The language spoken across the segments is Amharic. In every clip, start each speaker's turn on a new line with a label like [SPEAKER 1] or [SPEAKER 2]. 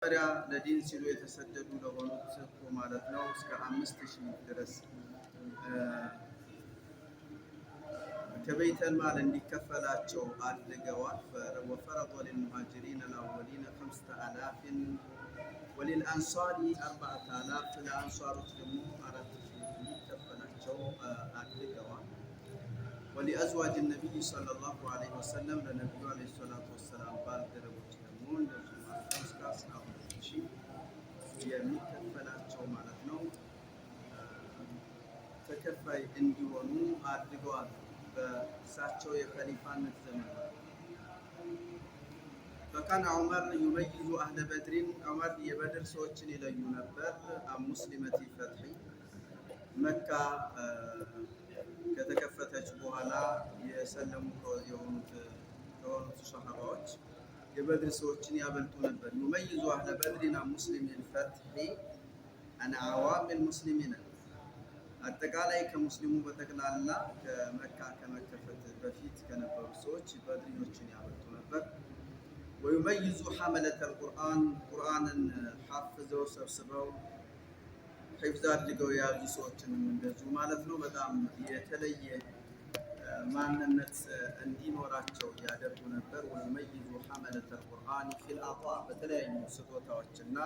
[SPEAKER 1] መሪያ ለዲን ሲሉ የተሰደዱ ለሆኑት እኮ ማለት ነው እስከ 5000 ድረስ ከበይተል ማል እንዲከፈላቸው አድርገዋል። ወፈረض للمهاجرين الأولين 5000 وللأنصار 4000 ለአንሷሮች ደግሞ 4000 እንዲከፈላቸው አድርገዋል። ولأزواج النبي صلى الله عليه وسلم ለነብዩ عليه الصلاة والسلام ባልደረቦች ደግሞ እንደዚህ ማለት ነው እስከ 12000 የሚከፈላቸው ማለት ነው ተከፋይ እንዲሆኑ አድርገዋል። በእሳቸው የኸሊፋነት ዘመን فكان عمر يميز أهل بدر عمر የበድር ሰዎችን ይለዩ ነበር። ሙስሊመቲ ፈትሒ መካ ከተከፈተች በኋላ የሰለሙ የሆኑት ሱሐባዎች የበድር ሰዎችን ያበልጡ ነበር። يميز أهل بدر مسلم الفتح عن عوام المسلمين አጠቃላይ ከሙስሊሙ በተክላላ ከመካ ከመከፈት በፊት ከነበሩ ሰዎች በድሪዎችን ያበልጡ ነበር። ويميز حملة القرآن ቁርአንን ሐፍዘው ሰብስበው ሒፍዝ አድርገው የያዙ ሰዎችንም እንደዚሁ ማለት ነው በጣም የተለየ ማንነት እንዲኖራቸው ያደርጉ ነበር። ويميز حملة القرآن في العطاء በተለያዩ ስጦታዎችና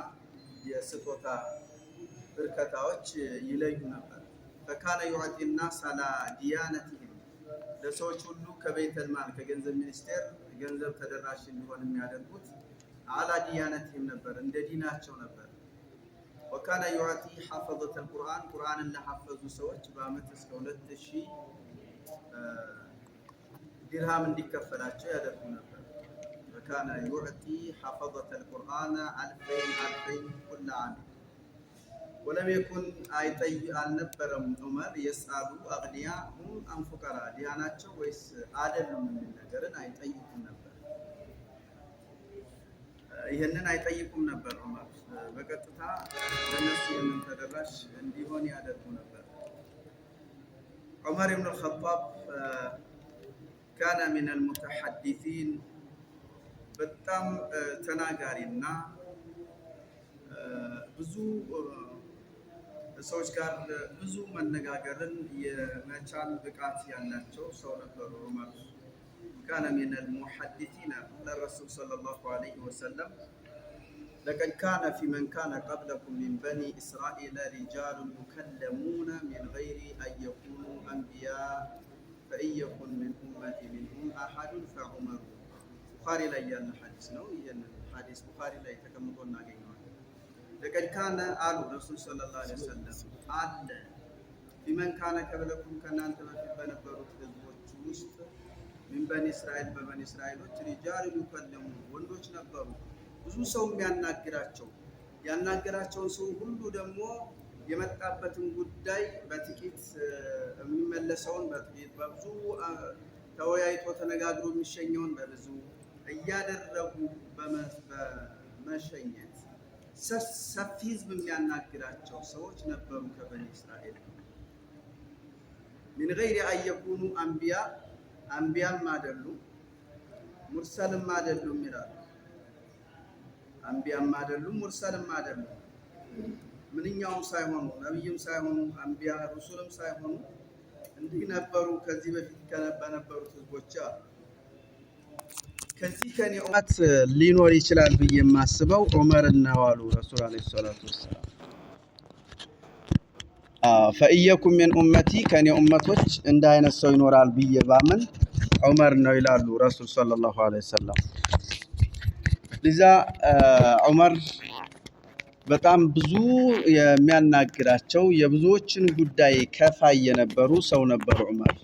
[SPEAKER 1] የስጦታ በርከታዎች ይለዩ ነበር። فكان يعطي الناس على ديانتهم ለሰዎች ሁሉ ከበይተል ማል ከገንዘብ ሚኒስቴር ገንዘብ ተደራሽ እንዲሆን የሚያደርጉት على ديانتهم ነበር እንደ ዲናቸው ነበር። وكان يعطي حافظة القرآن ቁርአንን ለሐፈዙ ሰዎች በአመት እስከ 2000 ድርሃም እንዲከፈላቸው ያደርጉ ነበር። وكان يعطي حافظة القرآن 2000 كل عام ولم يكن አልነበረም ዑመር የስአሉ አግኒያሁም አንፉቀራ ዲያናቸው ወይስ አይደሉም ምን ነገርን አይጠይቁም ነበር። ይሄንን አይጠይቁም ነበር ዑመር በቀጥታ ለነሱ ምን ተደራሽ እንዲሆን ያደርጉ ነበር። ዑመር ኢብኑ الخطاب كان من المتحدثين በጣም ተናጋሪና ብዙ ሰዎች ጋር ብዙ መነጋገርን የመቻል ብቃት ያላቸው ሰው ነበሩ ዑመር። كان من المحدثين للرسول صلى الله عليه وسلم لقد كان في من كان قبلكم من بني إسرائيل رجال يكلمون من غير أن يكونوا أنبياء فإن يكن من أمتي منهم أحد فعمر بخاري لا يال حديث ነው ይሄን ሐዲስ ቡኻሪ ላይ ተቀምጦ እናገኘዋለን። لقد كان آل رسول صلى الله عليه وسلم አለ بمن كان قبلكم ከናንተ በፊት በነበሩት ህዝቦች ውስጥ من بني إسرائيل በበኒ እስራኤሎች رجال يكلمون ወንዶች ነበሩ ብዙ ሰው ያናገራቸውን ሰው ሁሉ ደግሞ የመጣበትን ጉዳይ በጥቂት የሚመለሰውን በጥቂት በብዙ ተወያይቶ ተነጋግሮ የሚሸኘውን በብዙ እያደረጉ በመሸኘት ሰፊ ህዝብ የሚያናግራቸው ሰዎች ነበሩ ከበኒ እስራኤል። من غير أن يكونوا أنبياء አንቢያም አይደሉም ሙርሰልም አይደሉም ይላል። አንቢያም አይደሉም ሙርሰልም አይደሉም ምንኛውም ሳይሆኑ ነብይም ሳይሆኑ አንቢያ ረሱልም ሳይሆኑ እንዲህ ነበሩ ከዚህ በፊት ከነበሩት ህዝቦች። ከዚህ ከኔ ኡመት ሊኖር ይችላል ብዬ የማስበው ዑመር ነው አሉ ረሱል አለይሂ ሰላቱ ወሰለም። ፈኢየኩም ሚን ኡመቲ ከኔ ኡመቶች እንደ አይነት ሰው ይኖራል ብዬ ባምን ዑመር ነው ይላሉ ረሱል ሰለላሁ ዐለይሂ ወሰለም። ለዛ ዑመር በጣም ብዙ የሚያናግራቸው የብዙዎችን ጉዳይ ከፋይ የነበሩ ሰው ነበሩ ዑመር።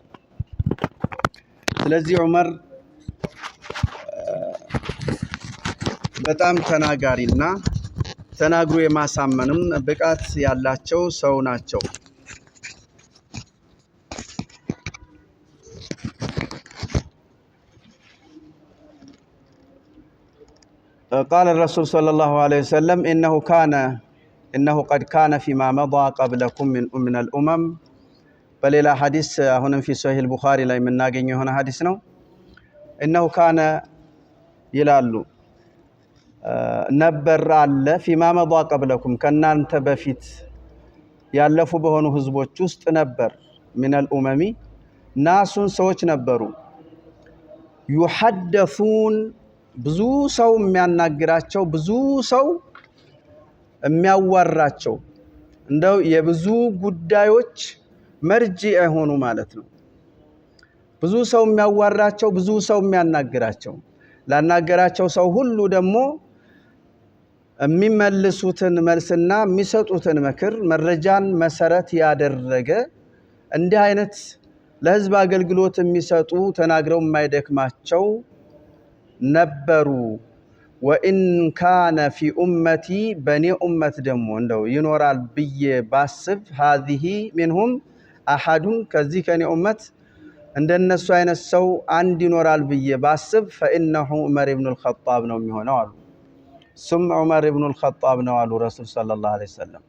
[SPEAKER 1] ስለዚህ ዑመር በጣም ተናጋሪና ተናግሮ የማሳመንም ብቃት ያላቸው ሰው ናቸው። قال الرسول صلى الله عليه وسلم إنه قد كان فيما مضى قبلكم من الأمم بليلا حديث هنا في صحيح البخاري لا يمناغني هنا حديث ነው إنه كان ይላሉ ነበር አለ ፊማ መضى قبلكم ከናንተ በፊት ያለፉ በሆኑ ህዝቦች ውስጥ ነበር من الامم ናሱን ሰዎች ነበሩ يحدثون ብዙ ሰው የሚያናግራቸው ብዙ ሰው የሚያዋራቸው እንደው የብዙ ጉዳዮች መርጂ አይሆኑ ማለት ነው ብዙ ሰው የሚያዋራቸው ብዙ ሰው የሚያናግራቸው ላናገራቸው ሰው ሁሉ ደግሞ የሚመልሱትን መልስና የሚሰጡትን ምክር መረጃን መሰረት ያደረገ እንዲህ አይነት ለህዝብ አገልግሎት የሚሰጡ ተናግረው የማይደክማቸው ነበሩ وإن كان في أمتي بني أمت دمو እንደው ይኖራል ብዬ ባስብ هذه منهم أحد ከዚህ ከኔ ኡመት እንደነሱ አይነት ሰው አንድ ይኖራል ብዬ ባስብ فإنه عمر بن الخطاب ነው የሚሆነው አሉ ثم عمر بن الخطاب ነው አሉ ረሱል ሰለላሁ ዐለይሂ ወሰለም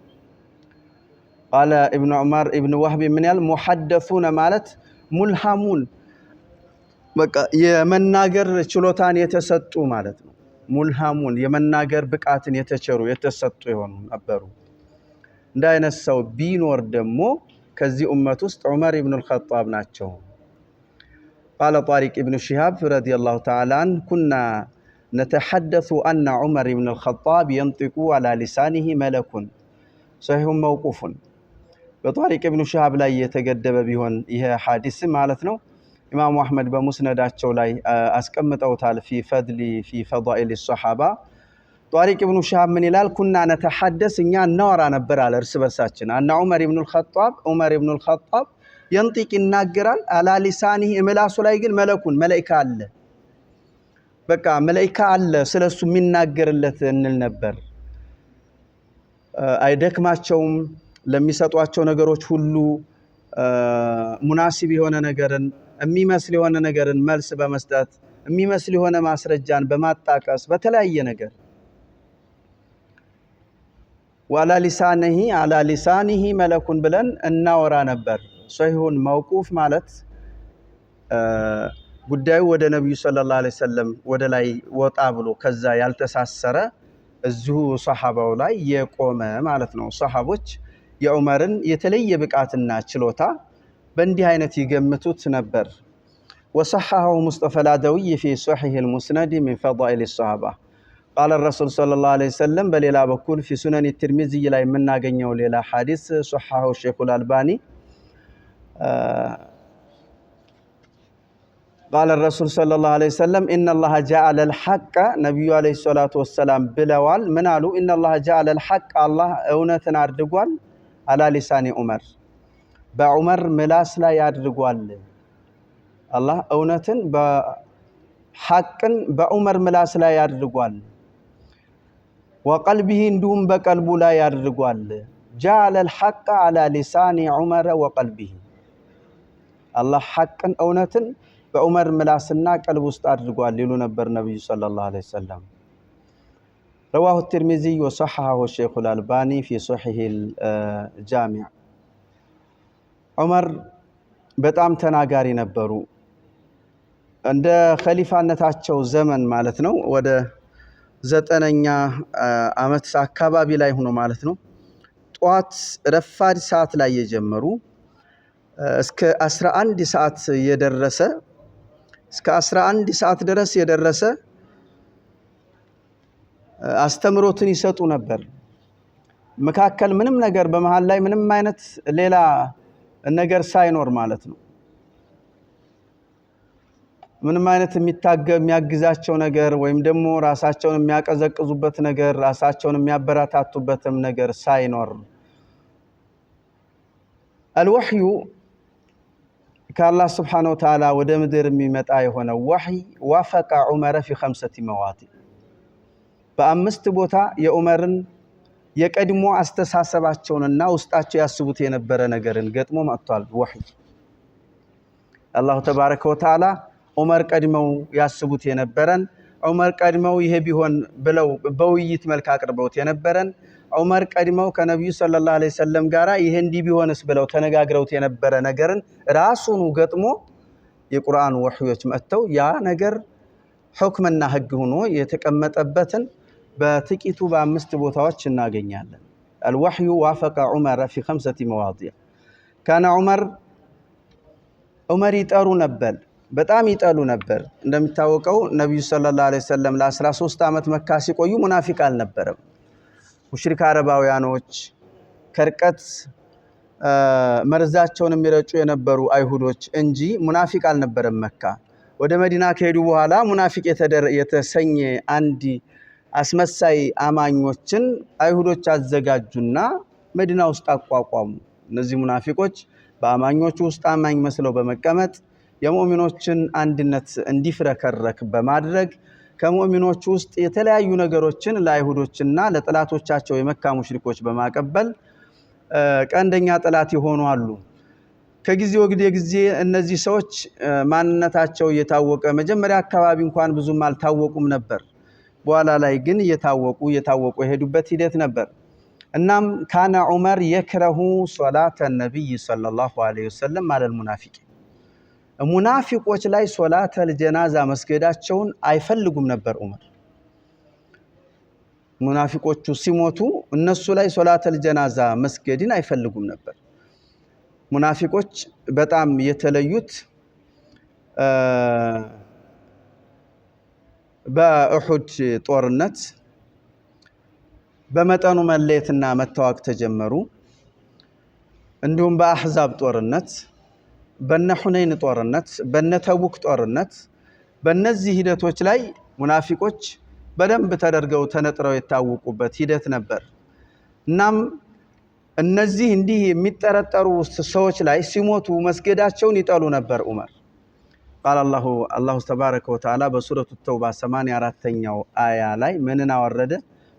[SPEAKER 1] قال ابن عمر ابن وهب من المحدثون ማለት ሙልሃሙን በቃ የመናገር ችሎታን የተሰጡ ማለት ነው ሙልሃሙን የመናገር ብቃትን የተቸሩ የተሰጡ ይሆኑ ነበሩ እንደ አይነት ሰው ቢኖር ደግሞ ከዚህ ኡመት ውስጥ ዑመር ኢብኑ አልኸጣብ ናቸው قال طارق ابن شهاب رضي الله تعالى عنه كنا نتحدث أن عمر بن الخطاب ينطق على لسانه ملك صحيح موقوف بطارق ابن شهاب ላይ የተገደበ ቢሆን ይሄ ሐዲስ ማለት ነው ኢማሙ አህመድ በሙስነዳቸው ላይ አስቀምጠውታል في فضائل الصحابة طارق ابن شهاب ምን ይላል كنا نتحدث እኛ እናወራ ነበር አለ እርስ በርሳችን أن عمر بن الخطاب ينطق ይናገራል على لسانه ምላሱ ላይ ግን መላእክት አለ በቃ መላእክት አለ ስለሱ የሚናገርለት እንል ነበር አይደክማቸውም ለሚሰጧቸው ነገሮች ሁሉ ሙናሲብ የሆነ ነገርን የሚመስል የሆነ ነገርን መልስ በመስጠት የሚመስል የሆነ ማስረጃን በማጣቀስ በተለያየ ነገር وعلى لسانه ملك ብለን እናወራ ነበር ሶሂሁን መውቁፍ ማለት ጉዳዩ ወደ ነብዩ ሰለላሁ ዐለይሂ ወሰለም ወደ ላይ ወጣ ብሎ ከዛ ያልተሳሰረ እዚሁ ሱሐባው ላይ የቆመ ማለት ነው ሱሐቦች የዑመርን የተለየ ብቃትና ችሎታ በእንዲህ አይነት ይገምቱት ነበር وصححه مصطفى العدوي في صحيح المسند من فضائل الصحابة قال الرسول صلى الله عليه وسلم بليلا بكل في سنن الترمذي ላይ የምናገኘው ሌላ ሐዲስ صححه الشيخ الألباني قال الرسول صلى الله عليه وسلم إن الله جعل الحق نبي عليه الصلاة والسلام بلوال منالو إن الله جعل الحق الله እውነትን አድርጓል على لسان عمر بعمر ملاس لا ያድርጓል الله እውነትን በሐቅን በዑመር ملاس لا ያድርጓል وقلبه እንዲሁም በቀልቡ ላይ ያድርጓል جعل الحق على لسان عمر وقلبه الله حقን እውነትን በዑመር ملاسና ቀልብ ውስጥ አድርጓል ይሉ ነበር ነብዩ ሰለላሁ ዐለይሂ ወሰለም رواه الترمذي وصححه الشيخ الألباني في صحيح الجامع عمر በጣም ተናጋሪ ነበሩ እንደ ኸሊፋነታቸው ዘመን ማለት ነው ወደ 9ኛ አመት አካባቢ ላይ ሆኖ ማለት ነው ጧት ረፋድ ሰዓት ላይ የጀመሩ እስከ 11 ሰዓት የደረሰ እስከ 11 ሰዓት ድረስ የደረሰ አስተምሮትን ይሰጡ ነበር መካከል ምንም ነገር በመሃል ላይ ምንም አይነት ሌላ ነገር ሳይኖር ማለት ነው ምንም አይነት የሚያግዛቸው ነገር ወይም ደግሞ ራሳቸውን የሚያቀዘቅዙበት ነገር ራሳቸውን የሚያበረታቱበትም ነገር ሳይኖር الوحي كالله سبحانه وتعالى ወደ ምድር የሚመጣ የሆነ ወህይ ወፈቀ ዑመር في 5 مواطن በአምስት ቦታ የዑመርን የቀድሞ አስተሳሰባቸውንና ውስጣቸው ያስቡት የነበረ ነገርን ገጥሞ መጥቷል ወህይ አላሁ ተባረከ ወተዓላ ዑመር ቀድመው ያስቡት የነበረን ዑመር ቀድመው ይሄ ቢሆን ብለው በውይይት መልክ አቅርበውት የነበረን ዑመር ቀድመው ከነብዩ ሰለላሁ ዐለይሂ ወሰለም ጋራ ይሄ እንዲህ ቢሆንስ ብለው ተነጋግረውት የነበረ ነገርን ራሱን ገጥሞ የቁርአን ወህዮች መጥተው ያ ነገር ሁክምና ህግ ሆኖ የተቀመጠበትን በጥቂቱ በአምስት ቦታዎች እናገኛለን። الوحي وافق عمر في 5 مواضيع كان عمر ይጠሩ ነበር በጣም ይጠሉ ነበር እንደሚታወቀው ነብዩ ሰለላሁ ዐለይሂ ወሰለም ለ13 አመት መካ ሲቆዩ ሙናፊቅ አልነበረም ሙሽሪክ አረባውያኖች ከርቀት መርዛቸውን የሚረጩ የነበሩ አይሁዶች እንጂ ሙናፊቅ አልነበረም መካ ወደ መዲና ከሄዱ በኋላ ሙናፊቅ የተሰኘ አንድ አስመሳይ አማኞችን አይሁዶች አዘጋጁና መዲና ውስጥ አቋቋሙ እነዚህ ሙናፊቆች በአማኞቹ ውስጥ አማኝ መስለው በመቀመጥ የሙእሚኖችን አንድነት እንዲፍረከረክ በማድረግ ከሙእሚኖቹ ውስጥ የተለያዩ ነገሮችን ለአይሁዶችና ለጥላቶቻቸው የመካ ሙሽሪኮች በማቀበል ቀንደኛ ጥላት ይሆኑ አሉ ከጊዜ ወደ ጊዜ እነዚህ ሰዎች ማንነታቸው የታወቀ መጀመሪያ አካባቢ እንኳን ብዙም አልታወቁም ነበር በኋላ ላይ ግን የታወቁ የሄዱበት ሂደት ነበር እናም ካነ ዑመር የክረሁ ሶላተ ነብይ ሰለላሁ ዐለይሂ ወሰለም ማለት ሙናፊቆች ላይ ሶላተል ጀናዛ መስገዳቸውን አይፈልጉም ነበር ዑመር ሙናፊቆቹ ሲሞቱ እነሱ ላይ ሶላተል ጀናዛ መስገድን አይፈልጉም ነበር ሙናፊቆች በጣም የተለዩት በኡሁድ ጦርነት በመጠኑ መለየትና መተዋቅ ተጀመሩ እንዲሁም በአህዛብ ጦርነት በነሁነይን ጦርነት በነተቡክ ጦርነት በእነዚህ ሂደቶች ላይ ሙናፊቆች በደንብ ተደርገው ተነጥረው የታወቁበት ሂደት ነበር እናም እነዚህ እንዲህ የሚጠረጠሩ ሰዎች ላይ ሲሞቱ መስገዳቸውን ይጠሉ ነበር ዑመር قال الله تبارك وتعالى بسورة التوبة 84ኛው አያ ላይ ምንን አወረደ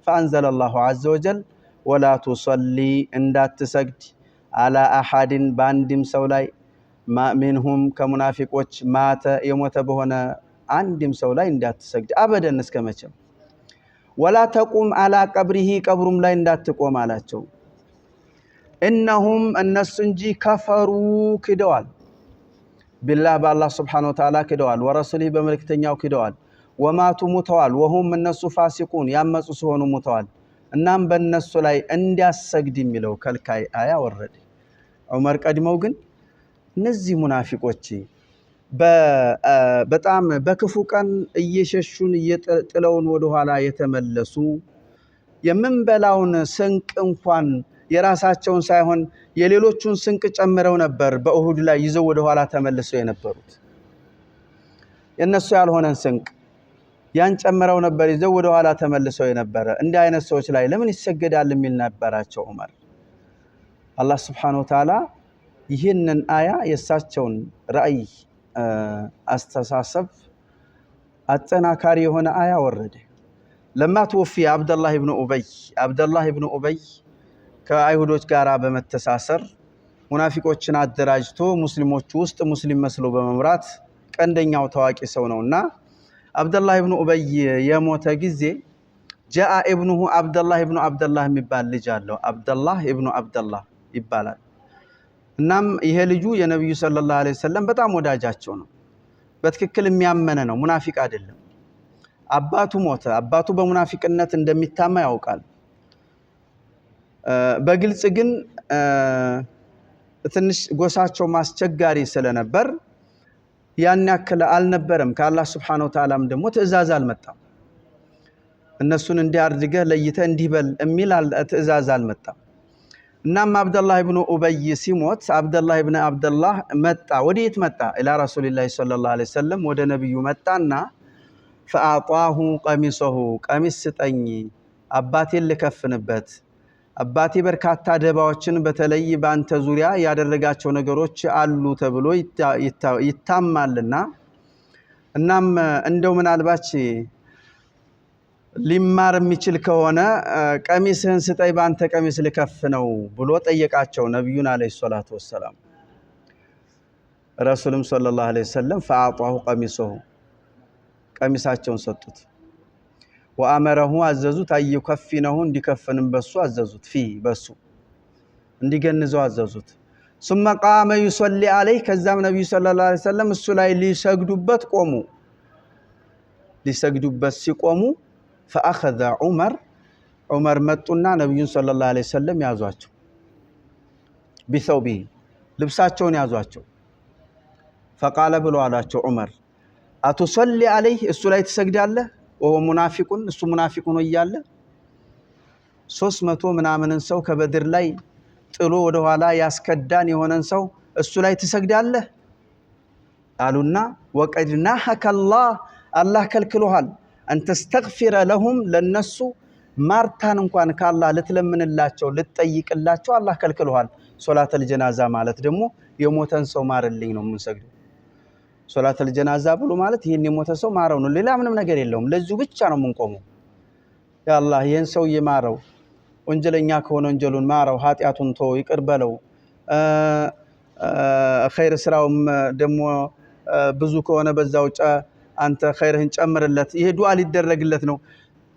[SPEAKER 1] فأنزل الله عز وجل ولا تصلي እንዳትሰግድ على أحد ባንድም ሰው ላይ منهم ከሙናፊቆች ማተ የሞተ በሆነ አንድም ሰው ላይ እንዳትሰግድ አበደን እስከመቼም ولا تقوم على قبره ቀብሩም ላይ እንዳትቆም አላቸው إنهم الناس እንጂ كفروا ክደዋል بالله بالله سبحانه وتعالى ክደዋል ورسوله በመልእክተኛው ክደዋል ወማቱ ሙተዋል وهم الناس فاسقون ያመጹ ሲሆኑ ሙተዋል እናም በእነሱ ላይ እንዲያሰግድ የሚለው ከልካይ አያ ወረደ ዑመር ቀድመው ግን እነዚህ ሙናፊቆች በጣም በክፉ ቀን እየሸሹን እየጥለውን ወደ ኋላ የተመለሱ የምንበላውን ስንቅ እንኳን የራሳቸውን ሳይሆን የሌሎቹን ስንቅ ጨምረው ነበር በኡሁድ ላይ ይዘው ወደ ኋላ ተመልሰው የነበሩት የነሱ ያልሆነን ስንቅ ያን ጨምረው ነበር ይዘው ወደ ኋላ ተመልሰው የነበረ እንዲህ አይነት ሰዎች ላይ ለምን ይሰገዳል የሚል ነበራቸው ዑመር አላህ Subhanahu Wa Ta'ala ይህንን አያ የሳቸውን ራእይ አስተሳሰብ አጠናካሪ የሆነ አያ ወረደ ለማ ተወፊ አብደላህ ኢብኑ ኡበይ ከአይሁዶች ጋራ በመተሳሰር ሙናፊቆችን አደራጅቶ ሙስሊሞች ውስጥ ሙስሊም መስሎ በመምራት ቀንደኛው ታዋቂ ሰው ነውና አብደላህ ኢብኑ ኡበይ የሞተ ጊዜ ጃአ ኢብኑሁ አብደላህ የሚባል ልጅ አለው አብደላህ ኢብኑ አብደላህ ይባላል እናም ይሄ ልጁ የነብዩ ሰለላሁ ዐለይሂ ወሰለም በጣም ወዳጃቸው ነው በትክክል የሚያመነ ነው ሙናፊቅ አይደለም አባቱ ሞተ አባቱ በሙናፊቅነት እንደሚታማ ያውቃል በግልጽ ግን ትንሽ ጎሳቸው ማስቸጋሪ ስለነበር ያን ያክል አልነበረም ከአላህ Subhanahu Wa Ta'ala ደግሞ ትእዛዝ አልመጣም እነሱን እንዲያርድገህ ለይተህ እንዲበል የሚል ትእዛዝ አልመጣም እናም አብደላህ ኢብኑ ኡበይ ሲሞት አብደላህ ኢብኑ አብደላህ መጣ ወዴት መጣ ኢላ ረሱላህ ሰለላሁ ዐለይሂ ወሰለም ወደ ነብዩ መጣና فاعطاه قميصه ቀሚስ ስጠኝ አባቴን ልከፍንበት አባቴ በርካታ ደባዎችን በተለይ ባንተ ዙሪያ ያደረጋቸው ነገሮች አሉ ተብሎ ይታማልና እናም እንደው ምናልባች ሊማር የሚችል ከሆነ ቀሚስህን ስጠይ ባንተ ቀሚስ ልከፍነው ብሎ ጠየቃቸው ነብዩን አለይሂ ሰላቱ ወሰለም ረሱልም ሰለላሁ ዐለይሂ ወሰለም فاعطاه قميصه ቀሚሳቸውን ሰጡት ወአመረሁ አዘዙት አይከፍነው እንዲከፍንም በሱ አዘዙት በሱ እንዲገንዘው አዘዙት ثم قام يصلي عليه ከዛም ነብዩ ሰለላሁ ዐለይሂ ወሰለም እሱ ላይ ሊሰግዱበት ሲቆሙ فأخذ عمر መጡና ነብዩን ሰለላሁ ዐለይሂ ወሰለም ያዟቸው بثوبه ልብሳቸውን ያዟቸው فقال ብሎ አላቸው ዑመር أتصلي عليه እሱ ላይ ትሰግዳለህ ወሆ ሙናፊቁን እሱ ሙናፊቅ ሆኖ እያለ 300 ምናምንን ሰው ከበድር ላይ ጥሎ ወደ ኋላ ያስከዳን የሆነን ሰው እሱ ላይ ትሰግዳለህ አሉና وقد نهك الله ከልክሎሃል أن تستغفر لهم ለነሱ ማርታን እንኳን ካላህ ልትለምንላቸው ልትጠይቅላቸው አላህ ከልክሎሃል ሶላተል ጀናዛ ማለት ደግሞ የሞተን ሰው ማርልኝ ነው የምንሰግደው ሶላተል ጀናዛ ብሎ ማለት ይሄን የሞተ ሰው ማረው ነው ሌላ ምንም ነገር የለውም ለዚህ ብቻ ነው የምንቆመው ያ አላህ ይሄን ሰው ይማረው ወንጀለኛ ከሆነ ወንጀሉን ማረው ኃጢያቱን ተው ይቅር በለው ኸይር ስራውም ደግሞ ብዙ ከሆነ በዛው አንተ ኸይርህን ጨምርለት ይሄ ዱዓ ሊደረግለት ነው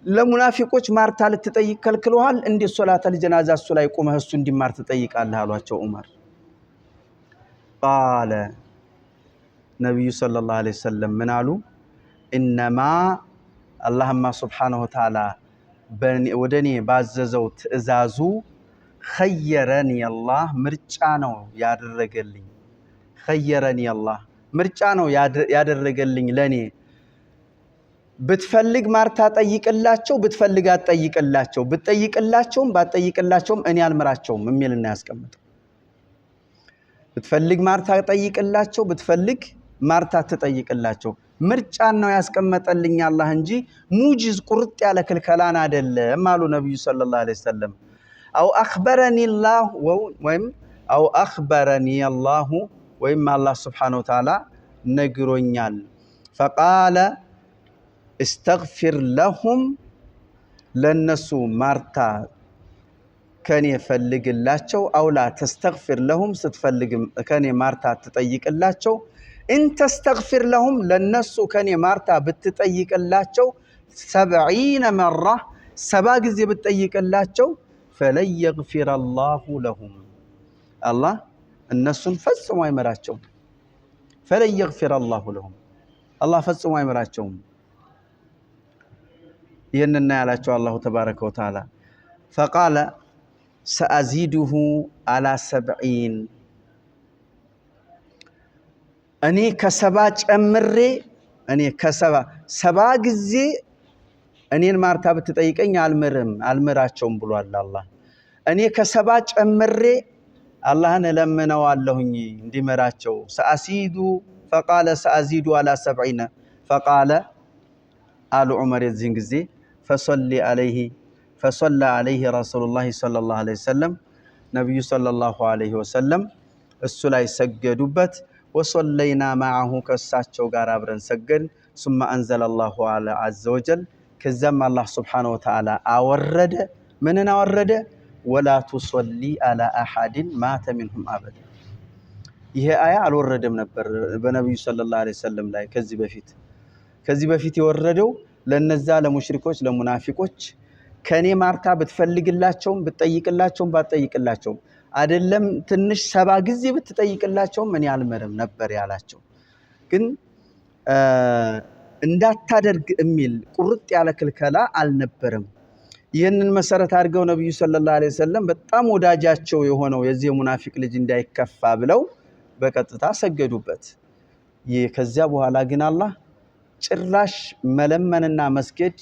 [SPEAKER 1] ለሙናፊቆች ማርታ ልትጠይቅ ከልክሎሃል እንዴ ሶላተል ጀናዛ እሱ ላይ ቆመህ እሱ እንዲማር ትጠይቃለህ አሏቸው ዑመር ቃለ ነብዩ ሰለላሁ ዐለይሂ ወሰለም ምን አሉ انما اللهم سبحانه وتعالى ወደኔ ባዘዘው ትእዛዙ خيرني الله ምርጫ ነው ያደረገልኝ خيرني الله ምርጫ ነው ያደረገልኝ ለኔ ብትፈልግ ማርታ ጠይቅላቸው ብትፈልግ አጠይቅላቸው ብትጠይቅላቸውም ባጠይቅላቸውም እኔ አልምራቸውም የሚልና ያስቀምጠው ብትፈልግ ማርታ ጠይቅላቸው ብትፈልግ ማርታ ተጠይቅላቸው ምርጫን ነው ያስቀመጠልኝ አላህ እንጂ ሙጂዝ ቁርጥ ያለ ክልከላን አይደለም አሉ ነብዩ ሰለላሁ ዐለይሂ ወሰለም አው አخبرني الله ወይም አላህ Subhanahu Wa Ta'ala ነግሮኛል فقال استغفر لهم ለነሱ ማርታ ከኔ ፈልግላቸው አውላ ተስተግፊር ለሁም ስትፈልግም ከኔ ማርታ ትጠይቅላቸው ان تستغفر لهم ለነሱ ከኔ ማርታ ብትጠይቅላቸው 70 مره 70 ጊዜ ብትጠይቅላቸው فلن يغفر الله لهم الله እነሱን ፈጽሞ አይመራቸው فلن يغفر الله لهم الله ፈጽሞ አይመራቸው ይሄንና ያላቸው አላሁ ተባረከ ወተዓላ فقال سأزيده على 70 እኔ ከሰባ ጨምሬ እኔ ከሰባ ጊዜ እኔን ማርታ ብትጠይቀኝ አልምራቸውም ብሏል አላህ እኔ ከሰባ ጨምሬ አላህን ለምነዋለሁኝ እንዲመራቸው سأزيد فقال سأزيد على 70 فقال آل عمر የዚህን ጊዜ فصلى عليه رسول الله صلى الله عليه وسلم نبي صلى الله عليه وسلم እሱ ላይ ሰገዱበት وصلينا معه ከሳቸው ጋር አብረን ሰገድን ثم انزل الله عز وجل ከዛም አላህ Subhanahu Wa Ta'ala አወረደ ምንን አወረደ ولا تصلي على احد مات منهم ابدا ይሄ አያ አልወረደም ነበር በነብዩ ሰለላሁ ዐለይሂ ወሰለም ላይ ከዚህ በፊት የወረደው ለነዛ ለሙሽሪኮች ለሙናፊቆች ከኔ ማርታ ብትፈልግላቸውም ብትጠይቅላቸውም ባትጠይቅላቸውም አይደለም ትንሽ 70 ጊዜ ብትጠይቅላቸውም እኔ አልመረም ነበር ያላቸው ግን እንዳታደርግ የሚል ቁርጥ ያለ ክልከላ አልነበረም ይሄንን መሰረት አድርገው ነብዩ ሰለላሁ ዐለይሂ ወሰለም በጣም ወዳጃቸው የሆነው የዚህ ሙናፊቅ ልጅ እንዳይከፋ ብለው በቀጥታ ሰገዱበት ከዚያ በኋላ ግን አላህ ጭራሽ መለመንና መስገድ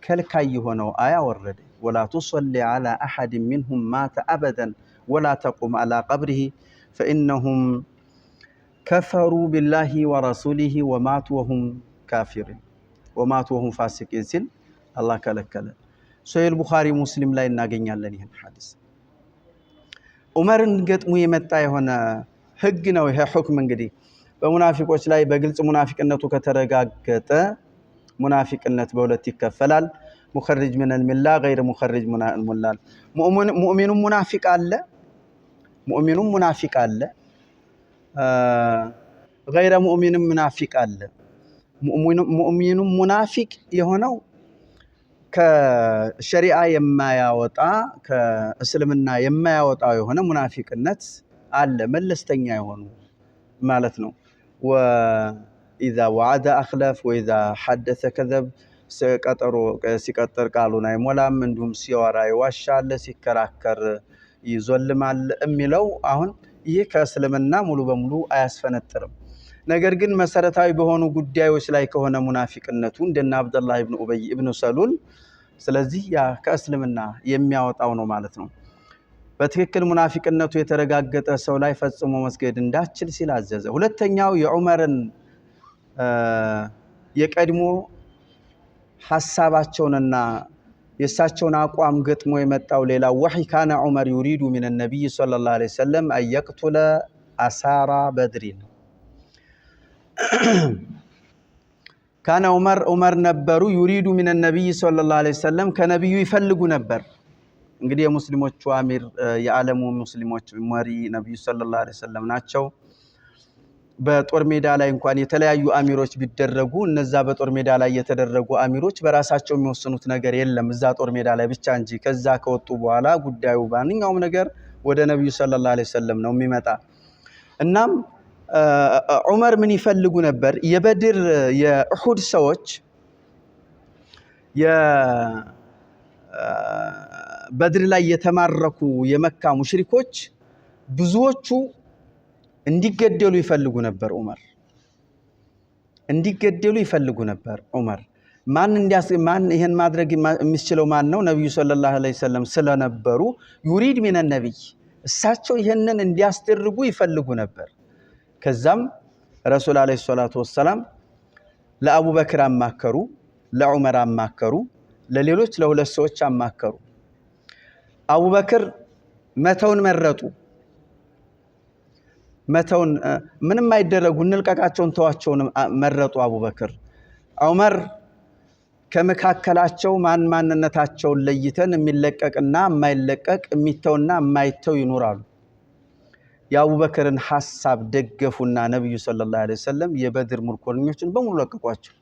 [SPEAKER 1] ከልካይ የሆነው አያ ወረደ ولا تصلي على احد منهم مات ابدا ولا تقم على قبره فانهم كفروا بالله ورسوله وماتوا وهم كافرين وماتوا وهم فاسقين ሲል አላህ ከለከለ ሶሂህ ቡኻሪ ሙስሊም ላይ እናገኛለን ይሄን ሐዲስ ዑመርን ገጥሙ የመጣ የሆነ ህግ ነው ይሄ ሁክም እንግዲህ በሙናፊቆች ላይ በግልጽ ሙናፊቅነቱ ከተረጋገጠ ሙናፊቅነት በሁለት ይከፈላል مخرج من المله غير مخرج من الملال مؤمن منافق አለ مؤمن منافق አለ غير مؤمن منافق አለ مؤمن منافق የሆነው ከሸሪዓ የማያወጣ ከእስልምና የማያወጣው የሆነ ሙናፊቅነት አለ መለስተኛ የሆኑ ማለት ነው وإذا وعد أخلف وإذا حدث كذب ቀጠሮ ሲቀጥር ቃሉን አይሞላም እንዲሁም ሲያወራ ይዋሻል ሲከራከር ይዞልማል የሚለው አሁን ይሄ ከእስልምና ሙሉ በሙሉ አያስፈነጥርም ነገር ግን መሰረታዊ በሆኑ ጉዳዮች ላይ ከሆነ ሙናፊቅነቱ እንደና አብዱላህ ኢብኑ ኡበይ ኢብኑ ሰሉል ስለዚህ ያ ከእስልምና የሚያወጣው ነው ማለት ነው በትክክል ሙናፊቅነቱ የተረጋገጠ ሰው ላይ ፈጽሞ መስገድ እንዳችል ሲል አዘዘ ሁለተኛው የዑመርን የቀድሞ ሐሳባቸውንና የሳቸውን አቋም ገጥሞ የመጣው ሌላ ወህይ ካነ ዑመር يريد من النبي صلى الله عليه وسلم ان يقتل اسارى بدر كان عمر ነበሩ يريد من النبي صلى الله عليه وسلم ከነብዩ ይፈልጉ ነበር እንግዲህ የሙስሊሞቹ አሚር የዓለሙ ሙስሊሞች መሪ ነብዩ ሰለላሁ ዐለይሂ ወሰለም ናቸው በጦር ሜዳ ላይ እንኳን የተለያዩ አሚሮች ቢደረጉ እነዛ በጦር ሜዳ ላይ የተደረጉ አሚሮች በራሳቸው የሚወስኑት ነገር የለም እዛ ጦር ሜዳ ላይ ብቻ እንጂ ከዛ ከወጡ በኋላ ጉዳዩ ባንኛውም ነገር ወደ ነብዩ ሰለላሁ ዐለይሂ ወሰለም ነው የሚመጣ እናም ዑመር ምን ይፈልጉ ነበር የበድር የኡሁድ ሰዎች በድር ላይ የተማረኩ የመካ ሙሽሪኮች ብዙዎቹ እንዲገደሉ ይፈልጉ ነበር ዑመር እንዲገደሉ ይፈልጉ ነበር ዑመር ማን ይሄን ማድረግ የሚችለው ማን ነው ነብዩ ሰለላሁ ዐለይሂ ወሰለም ስለነበሩ يريد من النبي እሳቸው ይሄንን እንዲያስደርጉ ይፈልጉ ነበር ከዛም ረሱል ዐለይሂ ሰላቱ ወሰለም ለአቡበክር አማከሩ ለዑመር አማከሩ ለሌሎች ለሁለት ሰዎች አማከሩ አቡበክር መተውን መረጡ መተውን ምንም አይደረጉ እንልቀቃቸውን ተዋቸውን መረጡ አቡበክር ዑመር ከመካከላቸው ማንነታቸውን ለይተን የሚለቀቅና የማይለቀቅ የሚተውና የማይተው ይኖራሉ የአቡበክርን ሐሳብ ደገፉና ነብዩ ሰለላሁ ዐለይሂ ወሰለም የበድር ምርኮኞችን በሙሉ ለቀቋቸው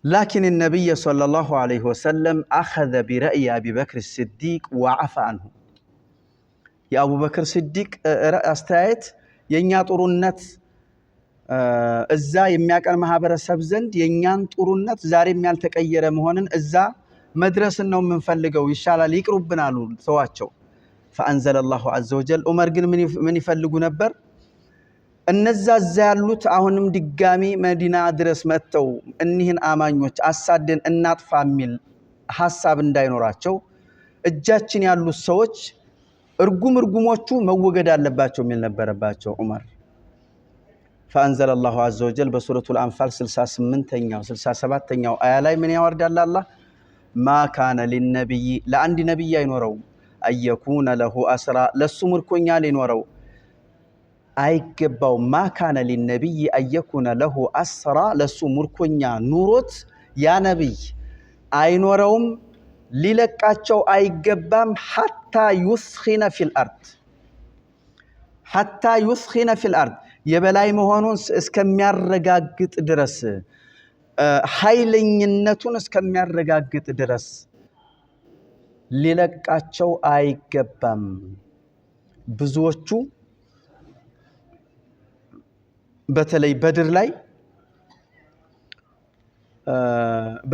[SPEAKER 1] لكن النبي صلى الله عليه وسلم أخذ برأي أبي بكر الصديق وعفى عنه يا أبو بكر الصديق أستايت ينيا طرونت إزا يمياك المحابرة سبزند ينيان طرونت زاري ميال تكأير مهونن إزا مدرسة النوم من فلقوا يشالا ليك ربنا لول ثواتشو فأنزل الله عز وجل عمر قل من يفلقوا نبر እነዛ ያሉት አሁንም ድጋሚ መዲና ድረስ መተው እኒህን አማኞች አሳደን እናጥፋ ሚል ሐሳብ እንዳይኖራቸው እጃችን ያሉት ሰዎች እርጉሞቹ መወገድ አለባቸው ሚል ነበረባቸው ዑመር فأنزل الله عز وجل بسورة الأنفال 67ኛው አያ ላይ ምን ያወርዳል አላህ ما كان للنبي ለአንድ ነብይ አይኖረው أيكون له أسرى ለሱ ምርኮኛ ሊኖረው አይገባው ما كان للنبي أيكون له أسرى ለሱ ምርኮኛ ኑሮት ያ ነብይ አይኖረውም ሊለቃቸው አይገባም حتى يثخن في الأرض የበላይ መሆኑን እስከሚያረጋግጥ ድረስ ኃይለኝነቱን እስከሚያረጋግጥ ድረስ ሊለቃቸው አይገባም ብዙዎቹ በተለይ በድር ላይ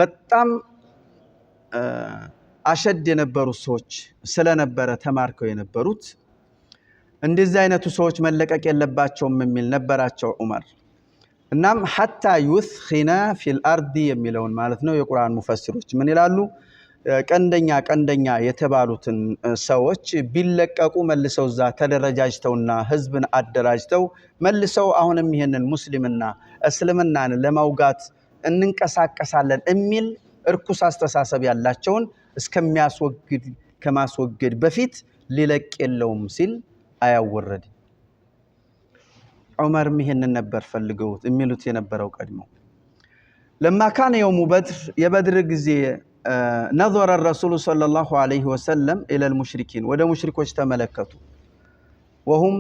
[SPEAKER 1] በጣም አሸድ የነበሩ ሰዎች ስለነበረ ተማርከው የነበሩት እንደዚህ አይነቱ ሰዎች መለቀቅ የለባቸውም የሚል ነበራቸው ዑመር እናም حتى يثخن في الأرض የሚለውን ማለት ነው የቁርአን ሙፈሲሮች ምን ይላሉ ቀንደኛ የተባሉትን ሰዎች ቢለቀቁ መልሰው ዛ ተደረጃጅተውና ህዝብን አደራጅተው መልሰው አሁንም ይሄንን ሙስሊምና እስልምናን ለማውጋት እንንቀሳቀሳለን የሚል እርኩስ አስተሳሰብ ያላቸውን ከማስወገድ በፊት ሊለቅ የለውም ሲል አያወረድ ዑመር ይሄንን ነበር ፈልገው የሚሉት የነበረው ቀድሞ لما كان يوم بدر የበድር ጊዜ نظر الرسول صلى الله عليه وسلم إلى المشركين وده مشركوش تملكتوا وهم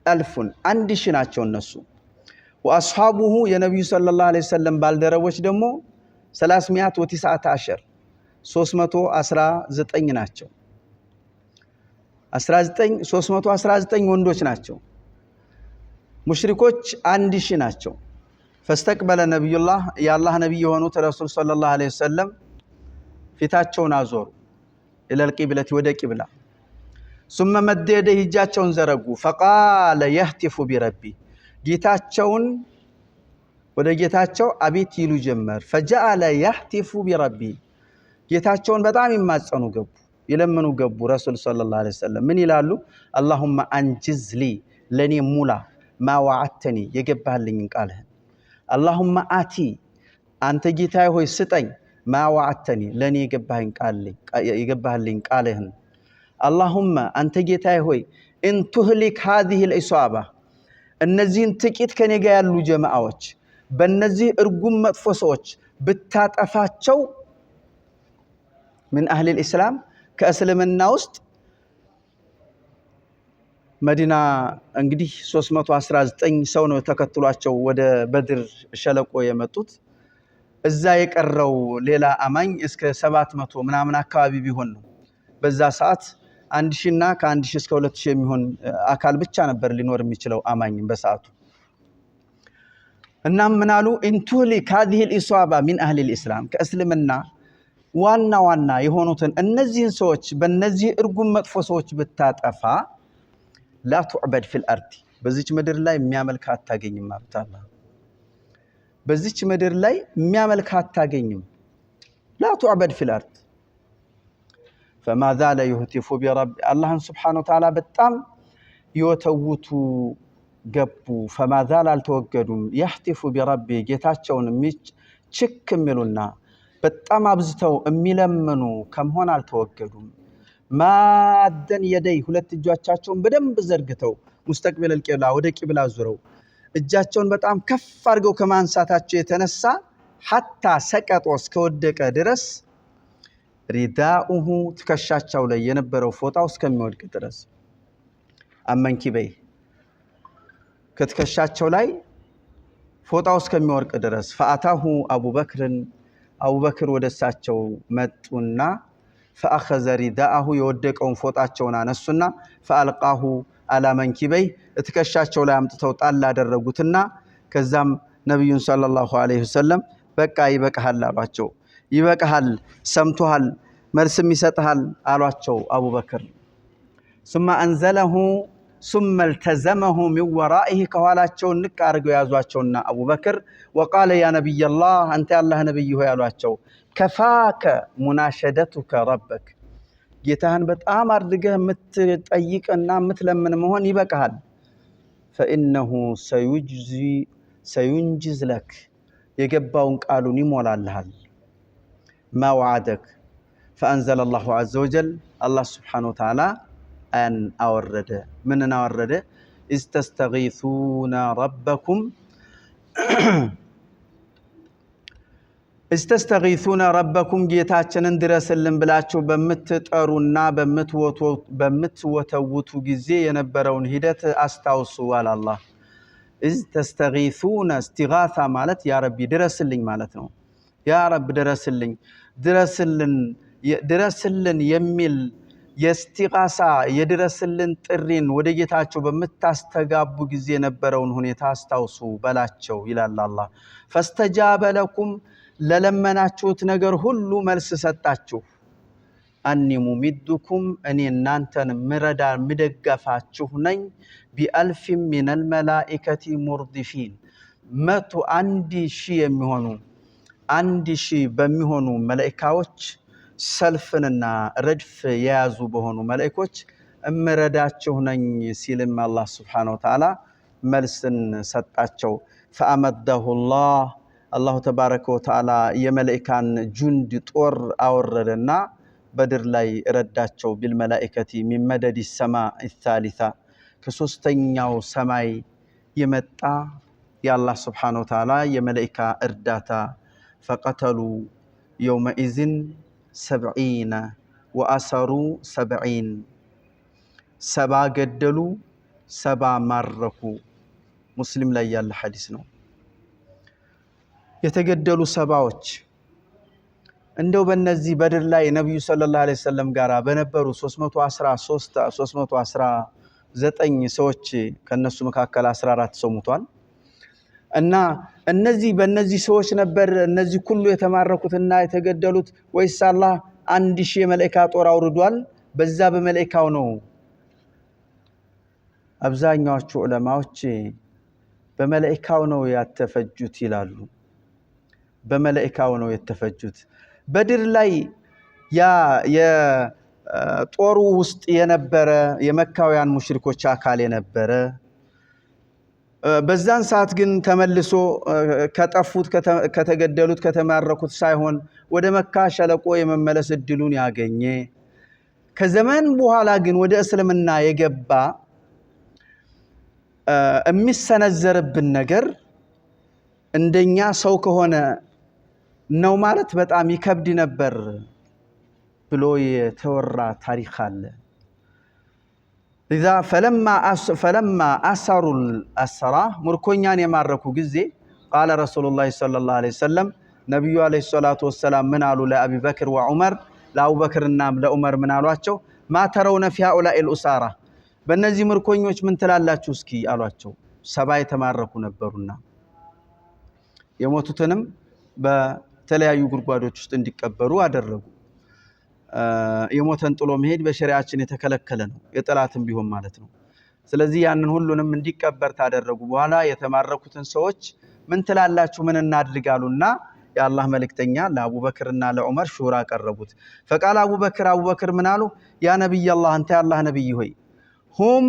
[SPEAKER 1] 1000 عند شناتشو النسو وأصحابه يا نبي صلى الله عليه وسلم بالدروش دمو 319 319 ናቸው 319 ወንዶች ናቸው ሙሽሪኮች 1000 ናቸው فاستقبل نبي الله يا الله نبي ሆኑት رسول صلى الله عليه وسلم ፊታቸውን አዞሩ الى القبلة ወደ ቂብላ ثم مد يديه እጃቸውን ዘረጉ فقال يهتف بربي ጌታቸውን ወደ ጌታቸው አቤት ይሉ ጀመር فجعل يهتف بربي ጌታቸውን በጣም ይማጸኑ ገቡ ይለምኑ ገቡ ረሱል ሰለላሁ ዐለይሂ ወሰለም ምን ይላሉ اللهم انجز لي ለኔ ሙላ ما وعدتني የገባህልኝ ቃልህን اللهم آتي አንተ ጌታዬ ሆይ ስጠኝ ما وعدتني ለኔ የገባህልኝ ቃልህን اللهم አንተ ጌታዬ ሆይ ان تهلك هذه الإصابة እነዚህን ጥቂት ከኔ ጋር ያሉ ጀማዓዎች በእነዚህ እርጉም መጥፎ ሰዎች ብታጠፋቸው من أهل الإسلام ከእስልምና ውስጥ መዲና እንግዲህ 319 ሰው ነው ተከትሏቸው ወደ በድር ሸለቆ የመጡት እዛ የቀረው ሌላ አማኝ እስከ 700 ምናምን አካባቢ ቢሆን ነው በዛ ሰዓት 1000 እና ከ1000 እስከ 2000 የሚሆን አካል ብቻ ነበር ሊኖር የሚችለው አማኝ በሰዓቱ እናም ምናሉ እንቱሊ هذه الإصابة من أهل الإسلام ከእስልምና ዋና የሆኑትን እነዚህን ሰዎች በእነዚህ እርጉም መጥፎ ሰዎች ብታጠፋ لا تعبد في الأرض በዚች ምድር ላይ የሚያመልክ አታገኝም አብታላ በዚች ምድር ላይ የሚያመልክ አታገኝም لا تعبد في الأرض فما زال يهتف برب الله سبحانه وتعالى በጣም ይወተውቱ ገቡ فما زال አልተወገዱም يهتف برب ጌታቸውን ችክ የሚሉና በጣም አብዝተው የሚለምኑ ከመሆን አልተወገዱም ማደን يدي ሁለት እጆቻቸውን በደንብ ዘርግተው ሙስተቅቢል القبلة ወደ ቂብላ ዙረው እጃቸውን በጣም ከፍ አድርገው ከማንሳታቸው የተነሳ حتى سقطوا እስከወደቀ ድረስ ሪዳኡሁ ትከሻቸው ላይ የነበረው ፎጣው እስከሚወድቅ ድረስ አመንኪበይ ከትከሻቸው ላይ ፎጣው እስከሚወድቅ ድረስ فأتاه أبو بكر ወደሳቸው መጡና فأخذ رداءه يودقون ፎጣቸውን አነሱና فألقاه على منكبيه ትከሻቸው ላይ አምጥተው ጣል አደረጉትና ከዛም ነብዩን ሰለላሁ ዐለይሂ ወሰለም በቃ ይበቃሃል አሏቸው ይበቃሃል ሰምቶሃል መልስም ይሰጣል አሏቸው አቡበክር ثم انزله ثم التزمه من ورائه ከኋላቸው ንቅ አርገው ያዟቸውና አቡበክር وقال يا نبي الله انت الله نبي ሆይ አሏቸው كفاك مناشدتك ربك ጌታህን በጣም አድርገህ የምትጠይቅና የምትለምን መሆን ይበቃሃል فانه سينجز لك የገባውን ቃሉን ይሞላልሃል ما وعدك فأنزل الله عز وجل الله سبحانه وتعالى أن أورد من أورد استستغيثون ربكم جيتاچنن درسልን ብላችሁ በመትጠሩና በመትወተውቱ ጊዜ የነበረውን ሂደት አስታውሱ አላህ استستغيثون استغاثة ማለት ያ ረቢ ድረስልኝ ማለት ነው ያ ረብ ድረስልን የሚል የስቲጋሳ የድረስልን ጥሪን ወደ ጌታቸው በመታስተጋቡ ጊዜ የነበረውን ሁኔታ አስታውሱ በላቸው ይላል አላህ فاستجاب لكم ለለመናችሁት ነገር ሁሉ መልስ ሰጣችሁ أني ممدكم أني እናንተን ምረዳ ምደጋፋችሁ ነኝ بألف من الملائكة مردفين 100,000 የሚሆኑ 1,000 በሚሆኑ መላእክቶች ሰልፍንና ረድፍ የያዙ በሆኑ መላእክቶች እምረዳችሁ ነኝ ሲልም አላህ Subhanahu Wa Ta'ala መልስን ሰጣቸው فأمده الله تبارك وتعالى የመላእክታን ጁንድ ጦር አወረደና በድር ላይ ረዳቸው بالملائكة من مدد السماء الثالثة ከሶስተኛው ሰማይ የመጣ የአላህ Subhanahu Wa Ta'ala የመላእክታ እርዳታ فقتلوا يومئذ 70 وأسروا 70 سبا ገደሉ 70 ማረኩ ሙስሊም ላይ ያለ ሐዲስ ነው የተገደሉ ሰባዎች እንደው በእነዚህ በድር ላይ ነብዩ ሰለላሁ ዐለይሂ ወሰለም ጋራ በነበሩ 319 ሰዎች ከነሱ መካከል 14 ሰው ሞቷል እና እነዚህ በእነዚህ ሰዎች ነበር እነዚህ ሁሉ የተማረኩትና የተገደሉት ወይስ አላህ 1000 የመላእክት ጦር አውርዷል በዛ በመላእክታው ነው? አብዛኛዎቹ ዑለማዎች በመላእክታው ነው ያተፈጁት ይላሉ። በመላእክታው ነው የተፈጁት። በድር ላይ ያ የጦሩ ውስጥ የነበረ የመካውያን ሙሽሪኮች አካል የነበረ በዛን ሰዓት ግን ተመልሶ ከጠፉት ከተገደሉት ከተማረኩት ሳይሆን ወደ መካ ሸለቆ የመመለስ እድሉን ያገኘ ከዘመን በኋላ ግን ወደ እስልምና የገባ የሚሰነዘርብን ነገር እንደኛ ሰው ከሆነ ነው ማለት በጣም ይከብድ ነበር ብሎ የተወራ ታሪክ አለ። إذا فلما أسروا الأسرى مركونيان يماركوا جزء قال رسول الله صلى الله عليه وسلم نبي عليه الصلاة والسلام من قالوا لأبي بكر وعمر لأبو بكر النام لأمر من قالوا ما ترون في هؤلاء الأسارة بنزي مركونيوش من تلالة تشوسكي قالوا سبعة تماركوا نبرونا يموتوا تنم بتلاقي يقربوا تشتندك كبروا أدرجوا የሞተን ጥሎ መሄድ በሸሪዓችን የተከለከለ ነው የጠላትም ቢሆን ማለት ነው። ስለዚህ ያንን ሁሉንም እንዲቀበር ታደረጉ በኋላ የተማረኩትን ሰዎች ምን ትላላችሁ ምን እናድርጋሉና የአላህ መልእክተኛ ለአቡበክርና ለዑመር ሹራ ቀረቡት። فقال አቡበክር ምን አሉ? ያ ነብይ አላህ አንተ የአላህ ነብይ ሆይ هم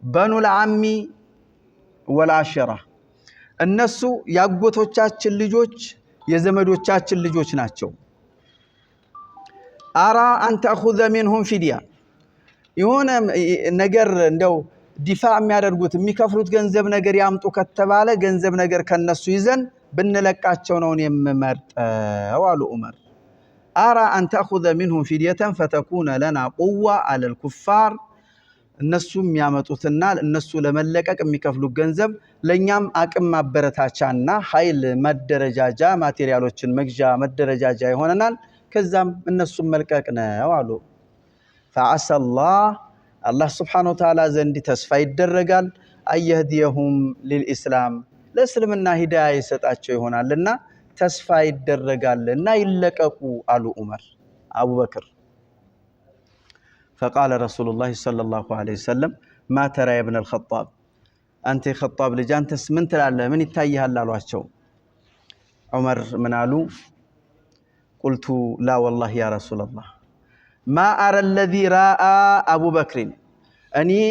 [SPEAKER 1] بنو العم والعشرة እነሱ ያጎቶቻችን ልጆች የዘመዶቻችን ልጆች ናቸው። أرى أن تأخذ منهم فدية يهون نجر እንደው ዲፋዕ የሚያደርጉት የሚከፍሉት ገንዘብ ነገር ያምጡ ከተባለ ገንዘብ ነገር ከነሱ ይዘን ብንለቃቸው ነው የምመርጠው አሉ ዑመር። أرى أن تأخذ منهم فدية فتكون لنا قوة على الكفار እነሱ የሚያመጡትና እነሱ ለመለቀቅ የሚከፍሉት ገንዘብ ለኛም አቅም ማበረታቻና ኃይል መደረጃጃ ማቴሪያሎችን መግዣ መደረጃጃ ይሆነናል። كزام الناس ملكنا وعلو فعسى الله سبحانه وتعالى زندي تسفيد الرجال أن يهديهم للإسلام لسلمنا هداية ستأتشي هنا لنا تسفيد الرجال لنا يلقوا على عمر أبو بكر. فقال رسول الله صلى الله عليه وسلم ما ترى يا ابن الخطاب أنت خطاب لجانتس من ترى من يتايها الله عمر منالو قلت لا والله يا رسول الله ما أرى الذي رأى أبو بكر أني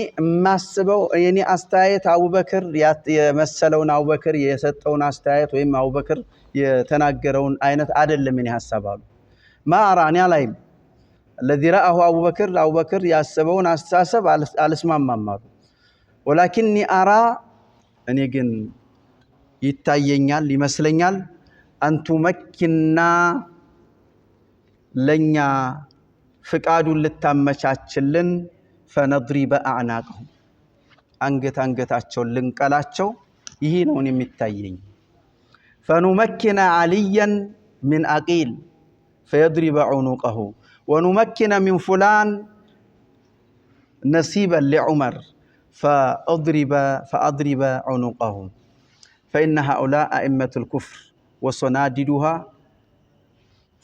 [SPEAKER 1] ما سبوا يعني أستايت أبو بكر يمثلون أبو بكر يستون أستايت وإما أبو بكر يتناقرون أينت عدل منها السبب ما أرى أني عليهم الذي رأه أبو بكر يسبون أستاسب على اسم ممر ولكني أرى أني جن يتاينيال يمثلنيال أن تمكننا لنيا فقادو لتامچاچلن فنضرب اعناقهم አንገታቸው ልንቀላቸው ይሄ ነው የሚታየኝ። فنمكن عليا من عقيل فيضرب عنقه ونمكن من فلان نصيبا لعمر فأضرب عنقه فإن هؤلاء أئمة الكفر وصناديدها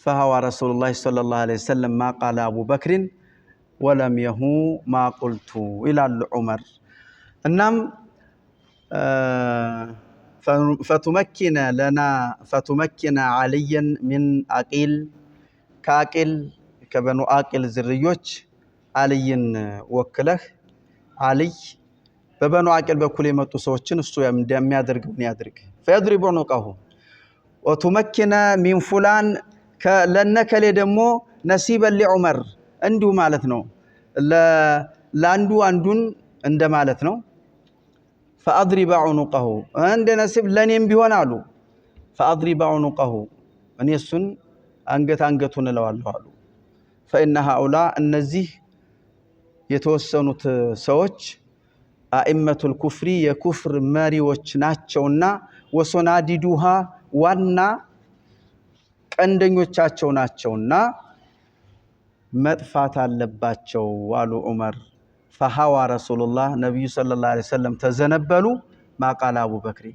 [SPEAKER 1] فهو رسول الله صلى الله عليه وسلم ما قال أبو بكر ولم يهو ما قلت إلى عمر. النم فتمكن عليا من عقيل كعقيل كبنو عقيل زريوች عليን ወክለህ علي በበኑ عقيل በኩል የመጡ ሰዎችን እሱ እንደሚያደርገው ያድርግ فيضرب عنقه وتمكن من فلان ለነከሌ ደግሞ ነሲበል ለዑመር እንዲሁ ማለት ነው ለአንዱ አንዱን እንደማለት ነው። فأضرب عنقه እንደ ነሲብ ለኔም ቢሆን አሉ فأضرب عنقه እኔ እሱን አንገቱን እለዋለሁ አሉ። فإن هؤلاء እነዚህ የተወሰኑት ሰዎች أئمة الكفر የኩፍር መሪዎች ናቸውና ወሶናዲዱሃ ዋና ቀንደኞቻቸው ናቸውና መጥፋት አለባቸው አሉ ዑመር። فحوى رسول الله نبي صلى الله عليه وسلم تزنبلوا ما قال أبو بكر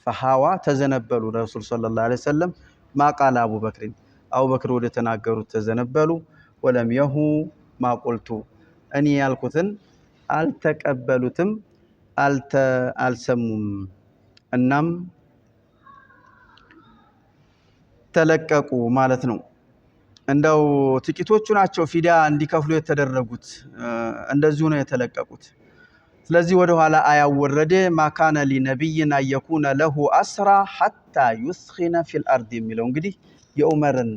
[SPEAKER 1] ፈሐዋ ተዘነበሉ ረሱል ሰለላሁ ዐለይሂ ወሰለም ማቃለ አቡበክር አቡበክር ወደ ተናገሩት ተዘነበሉ ወለም የሁ ማቁልቱ እኔ ያልኩትን አልተቀበሉትም አልሰሙም እናም ተለቀቁ ማለት ነው። እንደው ጥቂቶቹ ናቸው ፊዳ እንዲከፍሉ የተደረጉት እንደዚሁ ነው የተለቀቁት። ስለዚህ ወደ ኋላ አያው ወረደ ማካነ ሊነብይና የኩነ ለሁ አስራ ሐታ ይስኺነ ፊል አርድ የሚለው እንግዲህ የዑመርን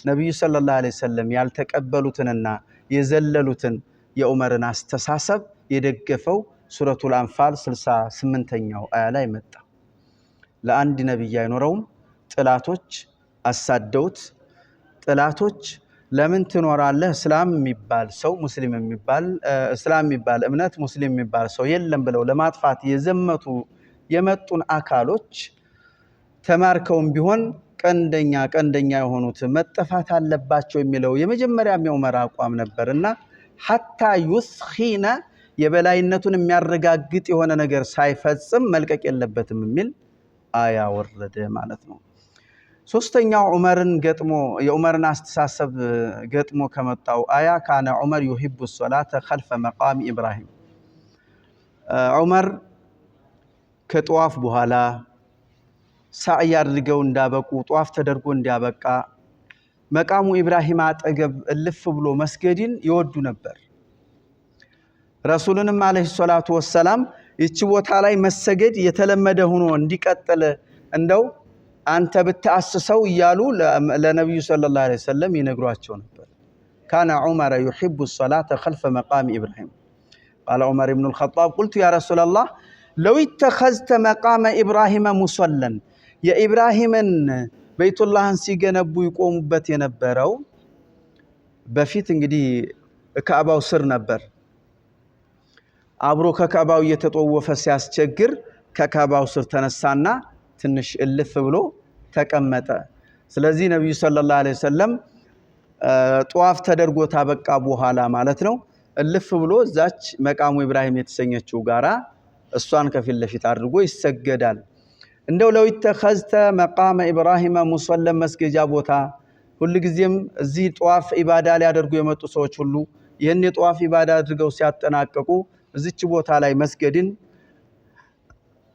[SPEAKER 1] ነብዩ ሰለላሁ ዐለይሂ ወሰለም ያልተቀበሉትንና የዘለሉትን የዑመርን አስተሳሰብ የደገፈው ሱረቱል አንፋል 68ኛው አያ ላይ መጣ። ለአንድ ነብይ አይኖረውም ጥላቶች አሳደውት ጥላቶች ለምን ትኖራለህ እስላም የሚባል ሰው ሙስሊም የሚባል እስላም የሚባል እምነት ሙስሊም የሚባል ሰው የለም ብለው ለማጥፋት የመጡን አካሎች ተማርከውም ቢሆን ቀንደኛ የሆኑት መጠፋት አለባቸው የሚለው የመጀመሪያው የዑመር አቋም ነበርና ሐታ ይስኺነ የበላይነቱን የሚያረጋግጥ የሆነ ነገር ሳይፈጽም መልቀቅ የለበትም የሚል አያ ወረደ ማለት ነው። ሶስተኛው ዑመርን ገጥሞ የዑመርን አስተሳሰብ ገጥሞ ከመጣው አያ ካነ ዑመር يحب الصلاه خلف مقام ابراهيم ዑመር ከጧፍ በኋላ ሳዕይ አድርገው እንዳበቁ ጧፍ ተደርጎ እንዲያበቃ መቃሙ ኢብራሂም አጠገብ እልፍ ብሎ መስገድን ይወዱ ነበር። ረሱልንም አለይሂ ሰላቱ ወሰላም እቺ ቦታ ላይ መሰገድ የተለመደ ሆኖ እንዲቀጥል እንደው አንተ ብታስሰው ይያሉ ለነብዩ ሰለላሁ ዐለይሂ ወሰለም ይነግሯቸው ነበር። ካነ ዑመር يحب الصلاه خلف مقام ابراهيم قال عمر بن الخطاب قلت يا رسول الله لو اتخذت مقام ابراهيم مصلى يا ابراهيم بيت الله ሲገነቡ ይቆሙበት የነበረው በፊት እንግዲህ ከአባው ስር ነበር። አብሮ ከካባው እየተጠወፈ ሲያስቸግር ከካባው ስር ተነሳና ትንሽ እልፍ ብሎ ተቀመጠ። ስለዚህ ነብዩ ሰለላሁ ዐለይሂ ወሰለም ጧፍ ተደርጎ ታበቃ በኋላ ማለት ነው እልፍ ብሎ እዛች መቃሙ ኢብራሂም የተሰኘችው ጋራ እሷን ከፊት ለፊት አድርጎ ይሰገዳል። እንደው ለው ተخذተ መቃመ ኢብራሂም ሙሰለ መስገጃ ቦታ ሁሉ ጊዜም እዚህ ጧፍ ኢባዳ ሊያደርጉ የመጡ ሰዎች ሁሉ ይሄን የጧፍ ኢባዳ አድርገው ሲያጠናቀቁ እዚች ቦታ ላይ መስገድን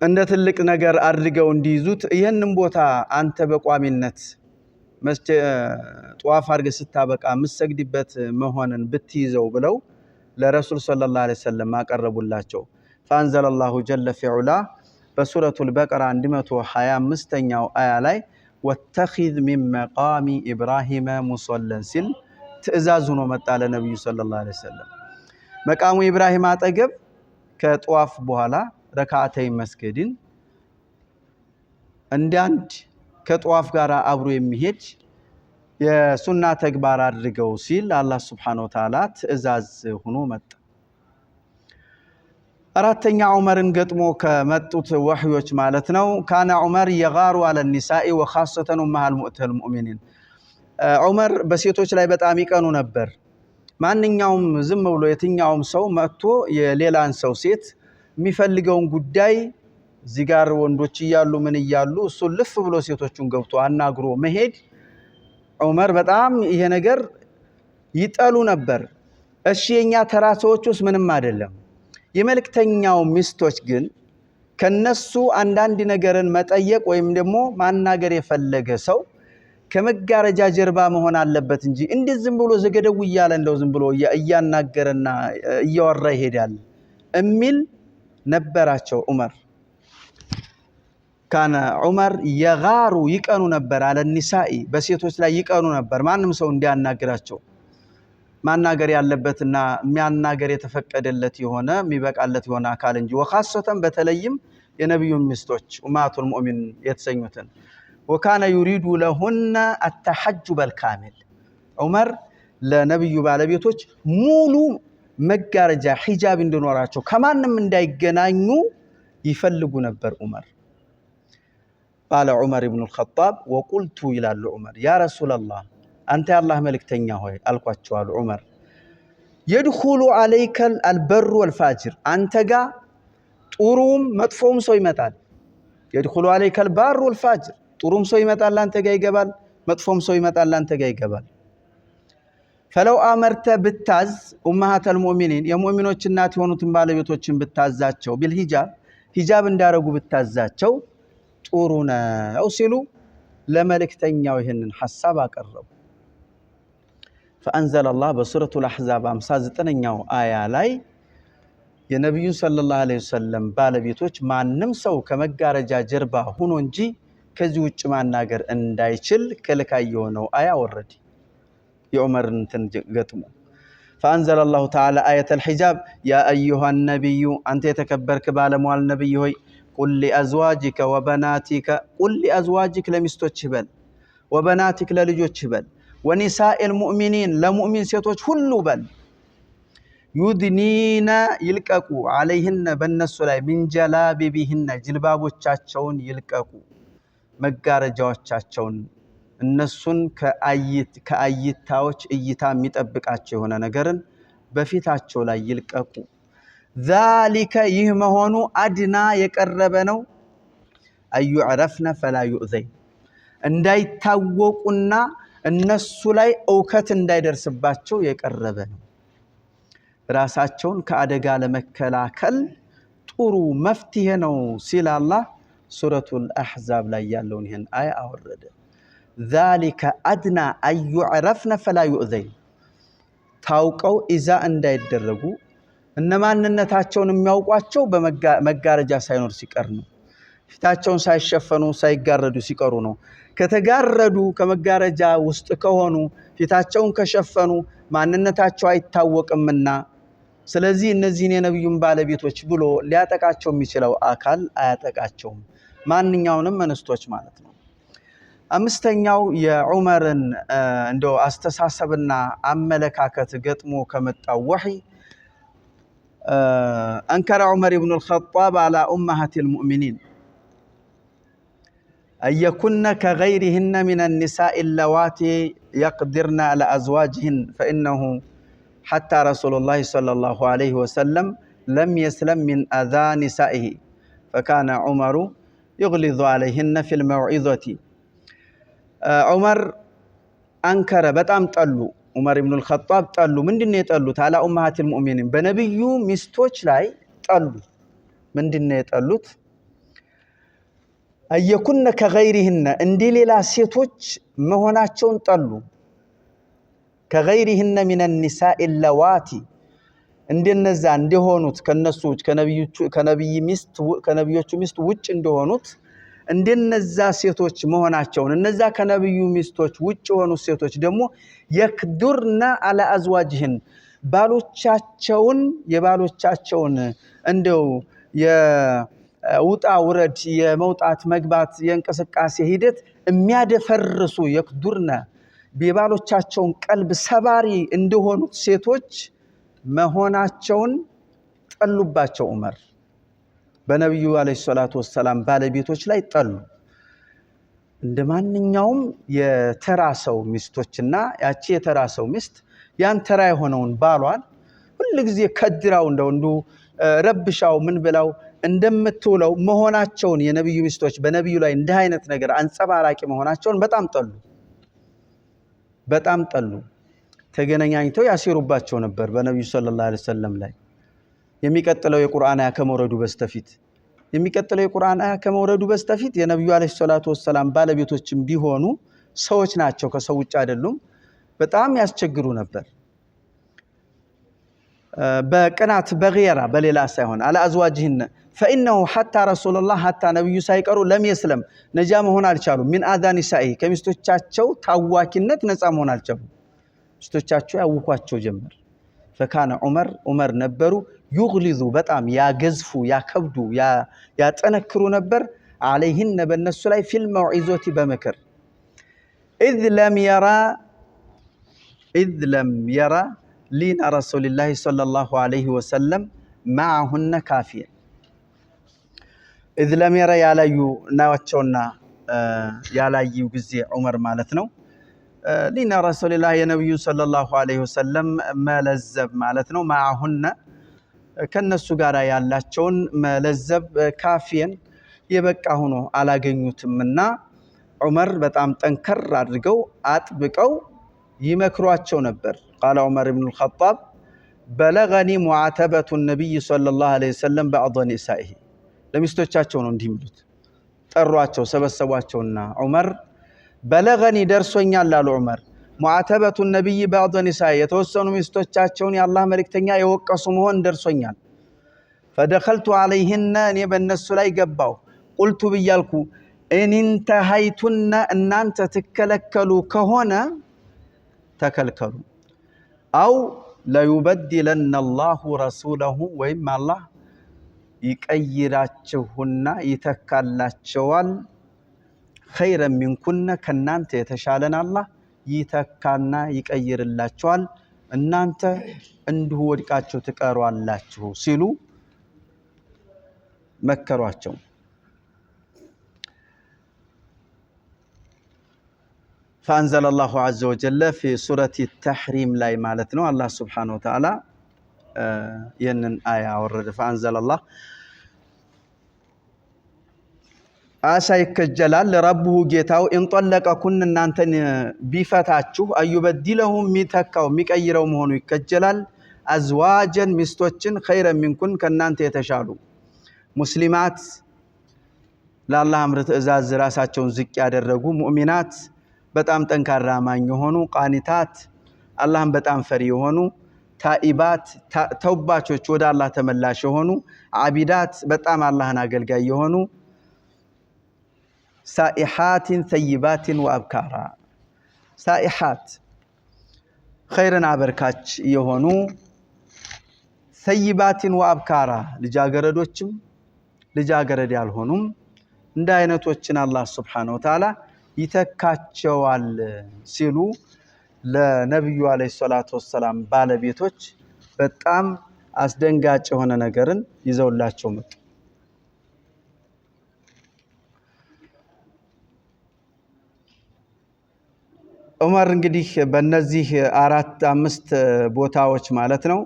[SPEAKER 1] እንደ ትልቅ ነገር አድርገው እንዲይዙት ይሄንን ቦታ አንተ በቋሚነት ጧፍ አድርገህ ስታበቃ መስገድበት መሆንን ብትይዘው ብለው ለረሱል ሰለላሁ ዐለይሂ ወሰለም አቀረቡላቸው። ፈአንዘለላሁ ጀለ ፊዑላ በሱረቱል በቀራ 125ኛው አያ ላይ ወተኺዝ ሚን መቃሚ ኢብራሂም ሙሰለን ሲል ትእዛዝ ሆኖ መጣ ለነብዩ ሰለላሁ ዐለይሂ ወሰለም። መቃሙ ኢብራሂም አጠገብ ከጧፍ በኋላ ረካዓተይ መስገድን እንዳንድ ከጧፍ ጋር አብሮ የሚሄድ የሱና ተግባር አድርገው ሲል አላህ Subhanahu Wa Ta'ala ትእዛዝ ሆኖ መጣ። አራተኛ ዑመርን ገጥሞ ከመጡት ወህዮች ማለት ነው ካነ ዑመር يغار على النساء وخاصة أمها المؤمنين ዑመር በሴቶች ላይ በጣም ይቀኑ ነበር። ማንኛውም ዝም ብሎ የትኛውም ሰው መጥቶ የሌላን ሰው ሴት የሚፈልገውን ጉዳይ እዚህ ጋር ወንዶች ይያሉ ምን ይያሉ እሱ ልፍ ብሎ ሴቶቹን ገብቶ አናግሮ መሄድ ዑመር በጣም ይሄ ነገር ይጠሉ ነበር። እሺ የኛ ተራሶቹስ ምንም አይደለም። የመልእክተኛው ሚስቶች ግን ከነሱ አንዳንድ ነገርን መጠየቅ ወይም ደግሞ ማናገር የፈለገ ሰው ከመጋረጃ ጀርባ መሆን አለበት እንጂ እንዴት ዝም ብሎ ዘገደው ይያለ እንደው ዝም ብሎ እያናገረና እያወራ ይሄዳል እሚል ነበራቸው ዑመር። ካነ ዑመር የጋሩ ይቀኑ ነበር አለ النساء በሴቶች ላይ ይቀኑ ነበር ማንም ሰው እንዲያናግራቸው ማናገር ያለበትና የሚያናገር የተፈቀደለት የሆነ የሚበቃለት የሆነ አካል እንጂ ወኻሰተን በተለይም የነብዩ ሚስቶች ኡማቱል ሙእሚን የተሰኙትን وكان يريد لهن التحجب الكامل ዑመር ለነብዩ ባለቤቶች ሙሉ መጋረጃ ሒጃብ እንዲኖራቸው ከማንም እንዳይገናኙ ይፈልጉ ነበር ዑመር። قال عمر بن الخطاب وقلت الى عمر يا رسول الله انت يا الله ملكتኛ ሆይ አልኳቸው አሉ ዑመር يدخل عليك البر والفاجر አንተ ጋር ጥሩም መጥፎም ሰው ይመጣል يدخل عليك البار والفاجر ጥሩም ሰው ይመጣል አንተ ጋር ይገባል መጥፎም ሰው ይመጣል አንተ ጋር ይገባል فلو أمرت بالتاز أمهات المؤمنين يا مؤمنوች እናት የሆኑትን ባለቤቶችን ብታዛቸው بالحجاب حجاب እንዳረጉ ብታዛቸው ጥሩ ነው ሲሉ ለመልእክተኛው ይሄንን ሐሳብ አቀረቡ فأنزل الله بسورة الأحزاب 59ኛው አያ ላይ የነብዩ ሰለላሁ ዐለይሂ ወሰለም ባለቤቶች ማንንም ሰው ከመጋረጃ ጀርባ ሆኖ እንጂ ከዚህ ውጭ ማናገር እንዳይችል ከልካይ የሆነው አያ ወረደ የዑመር እንትን ገጥሞ فأنزل الله تعالى آية الحجاب يا أيها النبي أنت يتكبرك بالموال النبي هوي قل لأزواجك وبناتك قل لأزواجك لمستوچ بل وبناتك للجوچ بل ونساء المؤمنين لمؤمن سيتوچ ሁሉ በል يدنين يلققوا عليهن በነሱ ላይ من جلابيبهن ጅልባቦቻቸውን ይልቀቁ መጋረጃዎቻቸውን እነሱን ከአይታዎች እይታ የሚጠብቃቸው የሆነ ነገርን በፊታቸው ላይ ይልቀቁ ذلك ይህ መሆኑ አድና የቀረበ ነው አዩዕረፍነ فلا يؤذين እንዳይታወቁና እነሱ ላይ እውከት እንዳይደርስባቸው የቀረበ ነው ራሳቸውን ከአደጋ ለመከላከል ጥሩ መፍትሄ ነው ሲል አላህ ሱረቱል አህዛብ ላይ ያለውን ይሄን አያ አወረደ ذلك أدنى أن يعرفن فلا يؤذين ታውቀው ኢዛ እንዳይደረጉ እነማንነታቸውን የሚያውቋቸው በመጋረጃ ሳይኖር ሲቀር ነው ፊታቸውን ሳይሸፈኑ ሳይጋረዱ ሲቀሩ ነው ከተጋረዱ ከመጋረጃ ውስጥ ከሆኑ ፊታቸውን ከሸፈኑ ማንነታቸው አይታወቅምና ስለዚህ እነዚህን የነብዩን ባለቤቶች ብሎ ሊያጠቃቸው የሚችለው አካል አያጠቃቸውም ማንኛውንም እንስቶች ማለት ነው አምስተኛው የዑመርን እንደው አስተሳሰብና አመለካከት ገጥሞ ከመጣው ወህይ أنكر عمر بن الخطاب على أمهات المؤمنين أن يكن كغيرهن من النساء اللواتي يقدرن على أزواجهن فإنه حتى رسول الله صلى الله عليه وسلم لم يسلم من أذى نسائه فكان عمر يغلظ عليهن في الموعظة عمر أنكر بتام طلو عمر بن الخطاب طلو ምንድነው የጠሉት على أمهات المؤمنين በነብዩ ሚስቶች ላይ ጠሉ ምንድነው የጠሉት أيكن كغيرهن እንዲህ ሌላ ሴቶች መሆናቸውን ጠሉ كغيرهن من النساء اللواتي እንደነዛ እንደሆኑት ከነሱች ከነብዮቹ ሚስት ውጭ እንደሆኑት እንደነዛ ሴቶች መሆናቸውን እነዛ ከነብዩ ሚስቶች ውጭ ሆኑ ሴቶች ደግሞ يقدرن على أزواجهن የባሎቻቸውን እንደው የውጣ ውረድ የመውጣት መግባት የእንቅስቃሴ ሂደት የሚያደፈርሱ يقدرن የባሎቻቸውን ቀልብ ሰባሪ እንደሆኑት ሴቶች መሆናቸውን ጠሉባቸው ዑመር በነብዩ አለይሂ ሰላቱ ወሰለም ባለቤቶች ላይ ጠሉ እንደማንኛውም የተራሰው ሚስቶችና ያቺ የተራሰው ሚስት ያን ተራ የሆነውን ባሏን ሁሉ ጊዜ ከድራው እንደው ረብሻው ምን ብላው እንደምትውለው መሆናቸውን የነብዩ ሚስቶች በነብዩ ላይ እንደ አይነት ነገር አንጸባራቂ መሆናቸውን በጣም ጠሉ ተገናኝተው ያሲሩባቸው ነበር በነብዩ ሰለላሁ ዐለይሂ ወሰለም ላይ የሚቀጥለው የቁርአን አያ ከመውረዱ በስተፊት የነብዩ አለይሂ ሰላቱ ወሰለም ባለቤቶችም ቢሆኑ ሰዎች ናቸው ከሰው ውጭ አይደሉም በጣም ያስቸግሩ ነበር በቅናት በغيرة በሌላ ሳይሆን على أزواجهن فإنه حتى رسول الله حتى ነብዩ ሳይቀሩ ለም يسلم ነጃ መሆን አልቻሉም من آذى نسائه ከሚስቶቻቸው ታዋቂነት ነፃ መሆን አልቻሉም ሚስቶቻቸው ያውኳቸው ጀመር فكان عمر ነበሩ يغلظ በጣም ያገዝፉ ያከብዱ ያጠነክሩ ነበር عليهن በእነሱ ላይ في الموعظة በመከር إذ لم يرى لين رسول الله صلى الله عليه وسلم معهن كافيا إذ لم يرى ያላዩ ናቸውና ያላዩ ጊዜ ዑመር ማለት ነው لين رسول الله የነብዩ صلى الله عليه وسلم መለዘብ ማለት ነው معهن ከነሱ ጋር ያላቸውን መለዘብ ካፊየን የበቃ ሆኖ አላገኙትምና ዑመር በጣም ጠንከር አድርገው አጥብቀው ይመክሯቸው ነበር። قال عمر بن الخطاب بلغني معاتبة النبي صلى الله عليه وسلم بعض نسائه ለሚስቶቻቸው ነው እንዲህ የሚሉት ጠሯቸው ሰበሰቧቸውና ዑመር በለገኒ ደርሶኛል አሉ ዑመር ሙዓተበቱ ነብይ بعض نسائه የተወሰኑ ሚስቶቻቸውን የአላህ መልእክተኛ የወቀሱ መሆን ደርሶኛል فدخلت عليهن እኔ በእነሱ ላይ ገባው ቁልቱ ብያልኩ እንንተሃይቱና እናንተ ተከለከሉ ከሆነ ተከልከሉ አው ለዩበድለነ الله رسوله ወይም አላህ ይቀይራችሁና ይተካላችኋል خيرا منكن ከናንተ የተሻለን አላህ ይተካና ይቀይርላችኋል እናንተ እንዲሁ ወድቃችሁ ትቀሯላችሁ ሲሉ መከሯቸው فأنزل الله عز وجل في سورة التحريم لا مالتنا الله سبحانه وتعالى ينن آية ورد فأنزل الله آسا يكجلال لربه جيتاو إن طلق كن نانتن بفتاتشو أن يبدلهم ميتكاو ميكايرو مهونو يكجلال أزواجا مستوچن خيرا منكن كنانت يتشالو مسلمات لا الله أمرت إزاز راساتشون زكي يادرغو مؤمنات በጣም ጠንካራ ማኝ የሆኑ ቃኒታት አላህን በጣም ፈሪ የሆኑ ታኢባት ተውባቾች ወደ አላህ ተመላሽ የሆኑ አቢዳት በጣም አላህን አገልጋይ የሆኑ ሳኢሃቲን ሰይባቲን ወአብካራ ሳኢሃት ኸይርን አበርካች የሆኑ ሰይባቲን ወአብካራ ልጃገረዶችም ልጃገረድ ያልሆኑም እንደ አይነቶችን አላህ Subhanahu Wa Ta'ala ይተካቸዋል ሲሉ ለነብዩ አለይሂ ሰላቱ ወሰለም ባለቤቶች በጣም አስደንጋጭ የሆነ ነገርን ይዘውላቸው መጡ። ዑመር እንግዲህ በእነዚህ 4-5 ቦታዎች ማለት ነው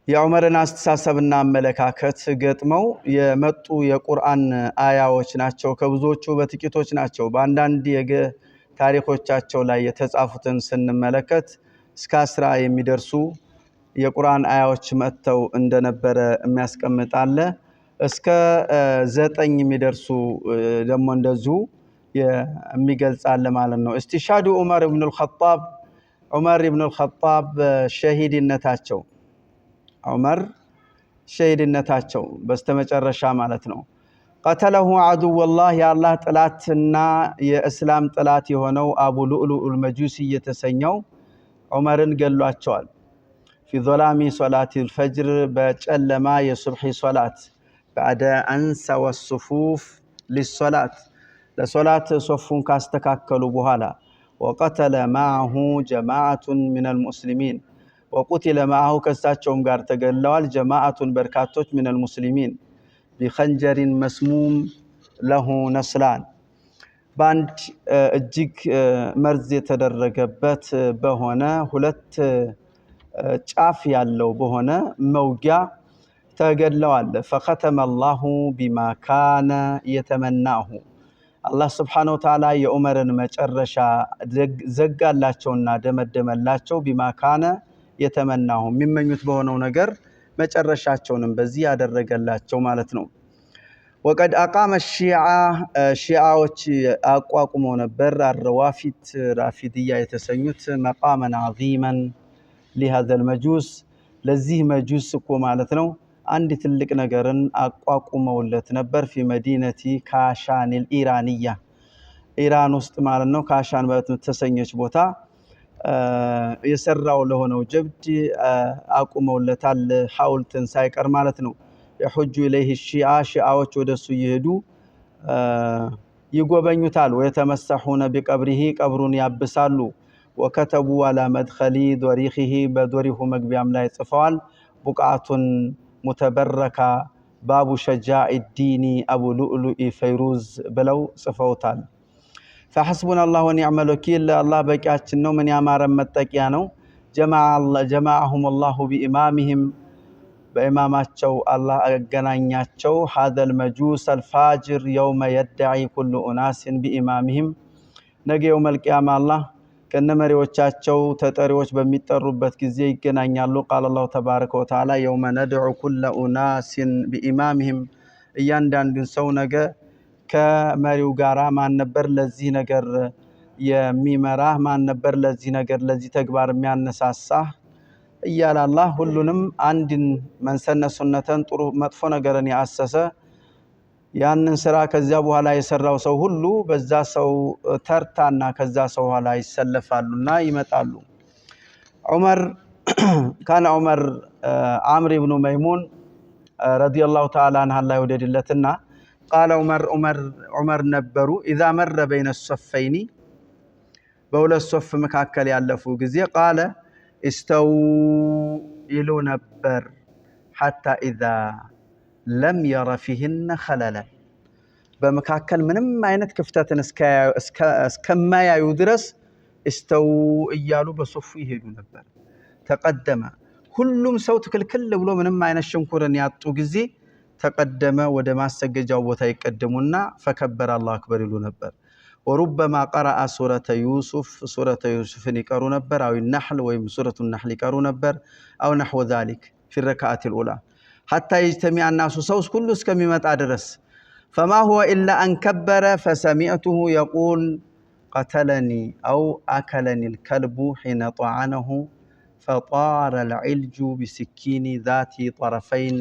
[SPEAKER 1] የዑመርን አስተሳሰብና አመለካከት ገጥመው የመጡ የቁርአን አያዎች ናቸው። ከብዙዎቹ በጥቂቶች ናቸው። በአንዳንድ ታሪኮቻቸው ላይ የተጻፉትን ስንመለከት እስከ 10 የሚደርሱ የቁርአን አያዎች መጥተው እንደነበረ የሚያስቀምጣል። እስከ 9 የሚደርሱ ደግሞ እንደዚሁ የሚገልጻል ማለት ነው። እስቲሻዱ ዑመር ኢብኑ አልኸጣብ ዑመር ኢብኑ አልኸጣብ ሸሂድነታቸው ዑመር ሸሂድነታቸው በስተመጨረሻ ማለት ነው قتله عدو الله يا الله طلاتنا የእስላም طلات የሆነው አቡ ሉኡሉእ አልመጁሲ የተሰኘው ዑመርን ገሏቸዋል في ظلام صلاه الفجر በጨለማ የሱብሂ ሶላት بعد ان سوى الصفوف للصلاه ለሶላት ሶፉን ካስተካከሉ በኋላ وقتل معه جماعه من المسلمين وقتل معه كساچوم ጋር ተገለዋል جماعه በርካቶች من المسلمين بخنجر مسموم له نسلان ባንድ እጅግ መርዝ የተደረገበት በሆነ ሁለት ጫፍ ያለው በሆነ መውጊያ ተገለዋል فختم الله بما كان يتمناه الله سبحانه وتعالى የዑመርን መጨረሻ ዘጋላቸውና ደመደመላቸው بما كان يتمناه የሚመኙት በሆነው ነገር መጨረሻቸውንም በዚህ ያደረገላቸው ማለት ነው وقد اقام الشيعة شيعዎች አቋቁመው ነበር الروافد رافضية የተሰኙት مقاما عظيما لهذا المجوس ለዚህ መጁስ እኮ ማለት ነው አንድ ትልቅ ነገርን አቋቁመውለት ነበር في مدينة كاشان الإيرانية ኢራን ውስጥ ማለት ነው ካሻን በተሰኘች ቦታ የሰራው ለሆነው ጀብድ አቁመውለታል ሐውልትን ሳይቀር ማለት ነው يحج إليه الشيعة شيعዎች ወደሱ ይሄዱ ይጎበኙታል ويتمسحون بقبره قبሩን ያብሳሉ وكتبوا على مدخل ضريحه በضريحه መግቢያም ላይ ጽፈዋል بقعة متبركة باب شجاع الدين أبو لؤلؤ فيروز بلو صفوتال فحسبنا الله ونعم الوكيل الله بقياችን ነው ምን ያማረ መጠቂያ ነው جمعهم الله بإمامهم
[SPEAKER 2] በኢማማቸው አላህ አገናኛቸው هذا المجوس الفاجر يوم يدعي كل اناس بامامهم ነገ የውመል ቂያማ አላህ ከነመሪዎቻቸው ተጠሪዎች በሚጠሩበት ጊዜ ይገናኛሉ قال الله تبارك وتعالى يوم ندعو كل اناس بامامهم እያንዳንዱን ሰው ነገ ከመሪው ጋራ ማን ነበር ለዚህ ነገር የሚመራህ ማን ነበር ለዚህ ነገር ለዚህ ተግባር የሚያነሳሳ እያለ አላህ ሁሉንም አንድን መንሰነ ሱነተን ጥሩ መጥፎ ነገርን ያሰሰ ያንን ስራ ከዛ በኋላ የሰራው ሰው ሁሉ በዛ ሰው ተርታና ከዛ ሰው ኋላ ይሰለፋሉና ይመጣሉ ዑመር ካን ዑመር አምር ኢብኑ መይሙን رضي الله تعالى عنه الله يوددلتنا قال عمر ነበሩ اذا مر بين الصفين በሁለት ሶፍ መካከል ያለፉ ጊዜ قال استووا ይሉ ነበር حتى اذا لم ير فيهن خللا በመካከል ምንም አይነት ክፍተትን እስከማያዩ ድረስ استووا እያሉ በሶፉ ይሄዱ ነበር ተቀደመ ሁሉም ሰው ትክክል ብሎ ምንም አይነት ሽንኩርን ያጡ ጊዜ ተቀደመ ወደ ማሰገጃው ቦታ ይቀደሙና ፈከበረ አላሁ አክበር ይሉ ነበር وربما قرأ سورة يوسف يقرأ نبر أو النحل ويم سورة النحل يقرأ نبر أو نحو ذلك في الركعة الأولى حتى يجتمع الناس صوص كله كميمة أدرس فما هو إلا أن كبر فسمعته يقول قتلني أو أكلني الكلب حين طعنه فطار العلج بسكين ذات طرفين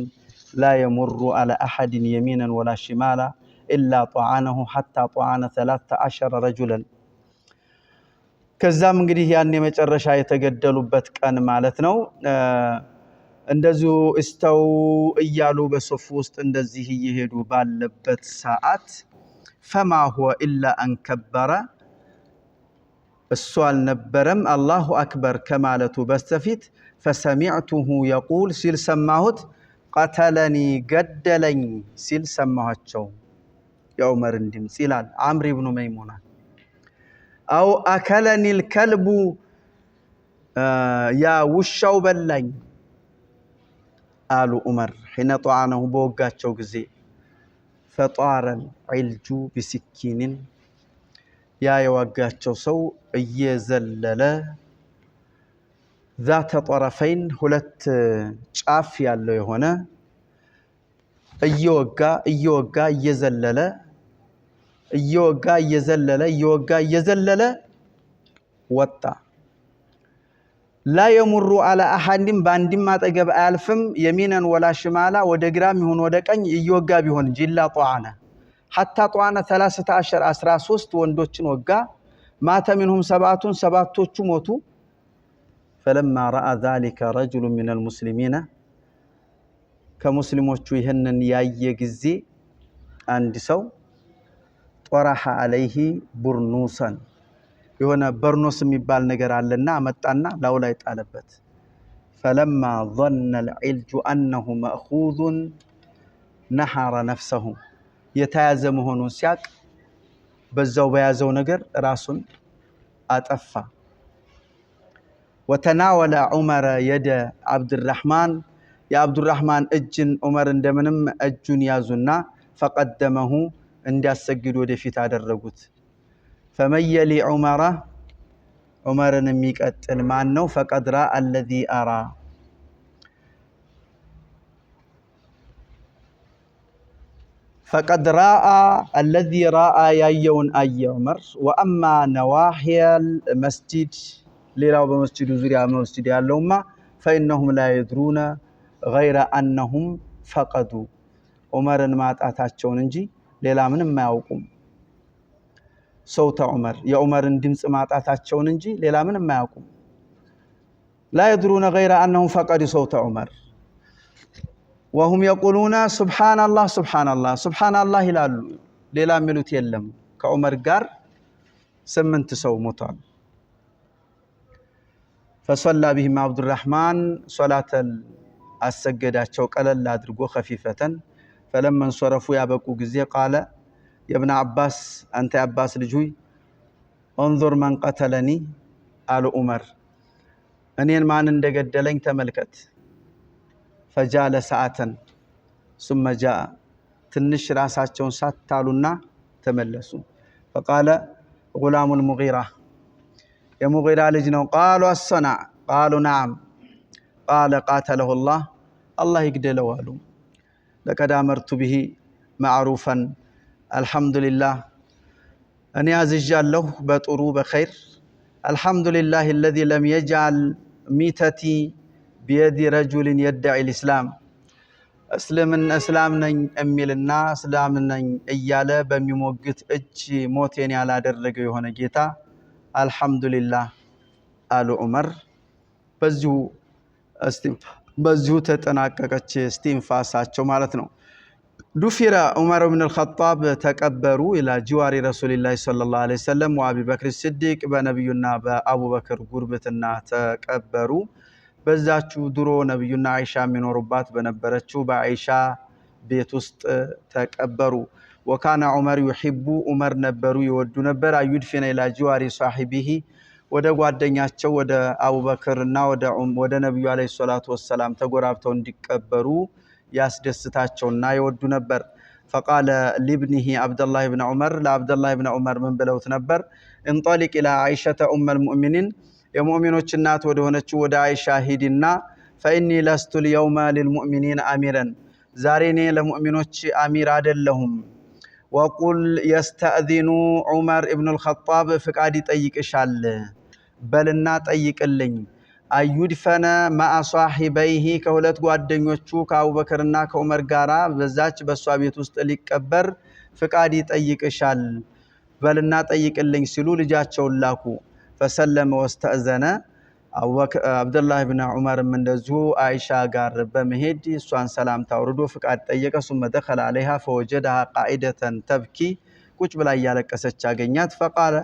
[SPEAKER 2] لا يمر على أحد يمينا ولا شمالا إلا طعنه حتى طعن 13 رجلا ከዛም እንግዲህ ያን የመጨረሻ የተገደሉበት ቀን ማለት ነው እንደዚሁ استو እያሉ በሶፍ ውስጥ እንደዚህ እየሄዱ ባለበት ሰዓት فما هو إلا أن كبر እሱ አልነበረም አላሁ አክበር ከማለቱ በስተፊት فسمعته يقول ሲል ሰማሁት قتلني ገደለኝ ሲል ሰማኋቸው የዑመር ድምጽ ይላል አምር ኢብኑ መይሙና አው أكلني الكلب ያ ውሻው በላኝ አሉ ዑመር حين طعنه በወጋቸው ጊዜ فطار العلج بسكين ያ የወጋቸው ሰው እየዘለለ ذات طرفين ሁለት ጫፍ ያለው የሆነ እየወጋ እየዘለለ ወጣ لا يمر على احد باندም አጠገብ አያልፍም يمينا ولا شمالا ወደ ግራም ይሁን ወደ ቀኝ እየወጋ ቢሆን ጅላ طعنه حتى طعنه 13 ወንዶችን ወጋ ማተ منهم 7ቶቹ ሞቱ فلما راى ذلك رجل من المسلمين ከሙስሊሞቹ ይሄንን ያየ ጊዜ አንድ ሰው طرح عليه برنوسا የሆነ በርኖስ የሚባል ነገር አለና አመጣና ላው ላይ ጣለበት فلما ظن العلج انه ماخوذ نحر نفسه የተያዘ መሆኑን ሲያቅ በዛው በያዘው ነገር ራሱን አጠፋ وتناول عمر يد عبد الرحمن يا عبد الرحمن እጅን ዑመር እንደምንም እጁን ያዙና فقدمه እንዲያሰግድ ወደፊት አደረጉት فميلي عمرን የሚቀጥል ማን ነው فقد راى الذي ارى فقد راى الذي راى يوم اي عمر واما نواحي المسجد ሌላው በመስጂዱ ዙሪያ መስጂድ ያለውማ فانهم لا يدرون غير انهم فقدوا ዑመርን ማጣታቸውን እንጂ ሌላ ምንም ማያውቁም صوت عمر የዑመርን ድምጽ ማጣታቸውን እንጂ ሌላ ምንም ማያውቁም لا يدرون غير انهم فقدوا صوت عمر وهم يقولون سبحان الله سبحان الله سبحان الله ይላሉ ሌላ የሚሉት የለም ከዑመር ጋር 8 ሰው ሞቷል فصلى بهم عبد الرحمن صلاه السجداቸው ቀለል አድርጎ خفيفه فلما انصرفوا ያበቁ ጊዜ قال يا ابن عباس انت يا عباس ልጅይ انظر من قتلني قال عمر እኔን ማን እንደገደለኝ ተመልከት فجال ساعة ثم جاء تنش راساتهم ساتالونا تملسوا فقال غلام المغيرة يا مغيرة لجنو قالوا الصنع قالوا نعم قال قاتله الله يقدله والو لقد أمرت به معروفا الحمد لله أني أزجاله بطرو بخير الحمد لله الذي لم يجعل ميتتي بيد رجل يدعي الإسلام أسلامنا أميلنا أسلامنا إياله بميموقت أج موتين على درجة يهونا جيتا الحمد لله آل عمر بزهو تتناككች استنفاساቸው ማለት ነው دفر عمر بن الخطاب تكبروا إلى جوار رسول الله صلى الله عليه وسلم وأبي بكر الصديق بنبينا بأبو بكر قربتنا تكبروا بزاچو درو نبينا عائشة منوربات بنبرچو بعائشة بيت ውስጥ تكبروا وكان عمر يحب عمر نبروا يودو نبر يدفن إلى جوار صاحبه ወደ ጓደኛቸው ወደ አቡበክርና ወደ ነብዩ አለይሂ ሰላቱ ወሰለም ተጎራብተው እንዲቀበሩ ያስደስታቸውና ይወዱ ነበር فقال لابنه عبد الله بن عمر لعبد الله بن عمر من بلوت ነበር انطلق الى عائشه ام المؤمنين የሙእሚኖች እናት ወደ ሆነችው ወደ አይሻ ሂድና فاني لست اليوم للمؤمنين اميرا ዛሬ እኔ ለሙእሚኖች አሚር አይደለሁም وقل يستأذن عمر ابن الخطاب فقاد يطيقشال بلنا طيقلኝ አዩድፈነ مع صاحبيه ከሁለት ጓደኞቹ ከአቡበክርና ከዑመር ጋራ በዛች በሷ ቤት ውስጥ ሊቀበር ፍቃድ ይጠይቅሻል በልና ጠይቅልኝ ሲሉ ልጃቸውን ላኩ فسلم واستأذن አብዱላህ ኢብኑ ዑመር እንደዚሁ አይሻ ጋር በመሄድ እሷን ሰላም ታውርዶ ፍቃድ ጠየቀ ثم دخل عليها فوجدها قاعدة تبكي ቁጭ ብላ ያለቀሰች አገኛት فقال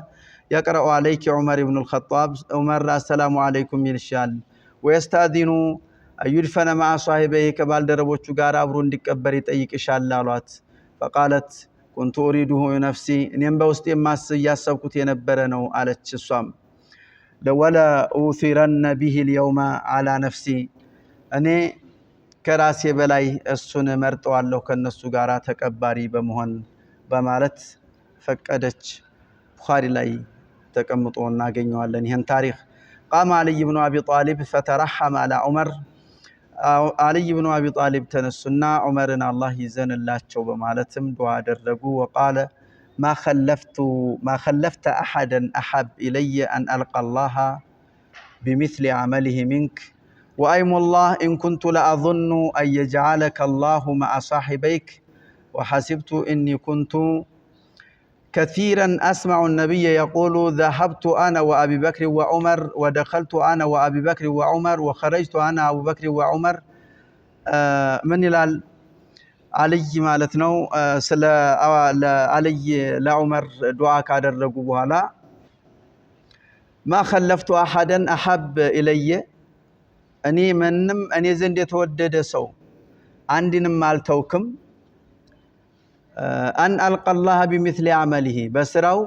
[SPEAKER 2] يقرأ عليك عمر بن الخطاب عمر السلام عليكم ይልሻል ويستأذن يدفن مع صاحبيه ከባልደረቦቹ ጋር አብሮ እንዲቀበር ይጠይቅሻል አሏት فقالت كنت أريده نفسي እኔም በውስጤ ያሰብኩት የነበረ ነው አለች እሷም ولا أوثرن به اليوم على نفسي أني كراسي بلاي السن مرتوالله كالنسو غارا تكباري بمهن بمالت فقدت بخاري لاي تكمطونا غنيوالن يهن تاريخ قام علي بن أبي طالب فترحم على عمر علي بن أبي طالب تنسنا عمرنا الله يزن الله بمالتم دعاء درقوا وقال ما خلفت أحدا أحب إلي أن ألقى الله بمثل عمله منك وأيم الله إن كنت لأظن أن يجعلك الله مع صاحبيك وحسبت إني كنت كثيرا أسمع النبي يقول ذهبت أنا وأبي بكر وعمر ودخلت أنا وأبي بكر وعمر وخرجت أنا أبو بكر وعمر من الال علي مالتنو سلا علي لعمر دعاء ካደረጉ በኋላ ما خلفت احدا احب الي اني منم اني ዘንድ የተወደደ ሰው አንድንም አልተውክም ان القى الله بمثل عمله በስራው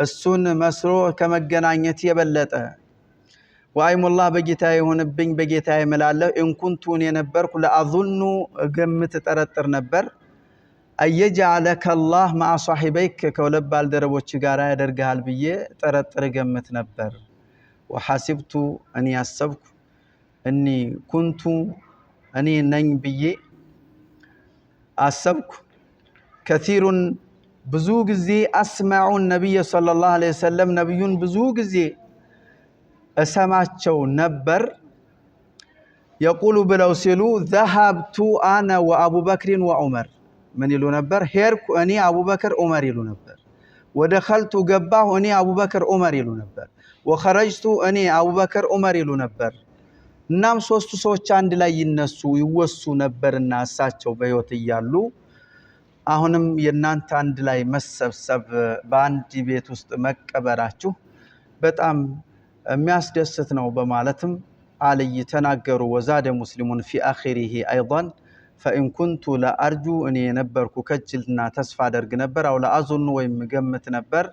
[SPEAKER 2] እሱን መስሮ ከመገናኘት የበለጠ وأيم الله بجيتاي هونبኝ بجيتاي ملالله إن كنتون ينبرك لأظن قمت ترتر نبر أيجعلك الله مع صاحبيك كولب بالدربوچ غارا يدرغال بيه ترتر قمت نبر وحسبت أني أسبك أني كنت أني نين بيه أسبك كثير بزوج زي أسمع النبي صلى الله عليه وسلم نبي بزوج زي أسمعتشو نبر يقول بلو سيلو ذهبت أنا وأبو بكر وعمر من يلو نبر هيرك أني أبو بكر عمر يلو نبر ودخلت قباه أني أبو بكر عمر يلو نبر وخرجت أني أبو بكر عمر يلو نبر نام سوستو سوچ عند لا ينسو يوسو نبر الناس ساتشو بيوت يالو አሁንም የናንተ አንድ ላይ መሰብሰብ በአንድ ቤት ውስጥ መቀበራችሁ በጣም የሚያስደስት ነው በማለትም علي تناغروا وزاد مسلم في آخره أيضا فإن كنت لا أرجو أني نبركو كجلنا تسفى درق نبر أو لا أظن ويمقمت نبر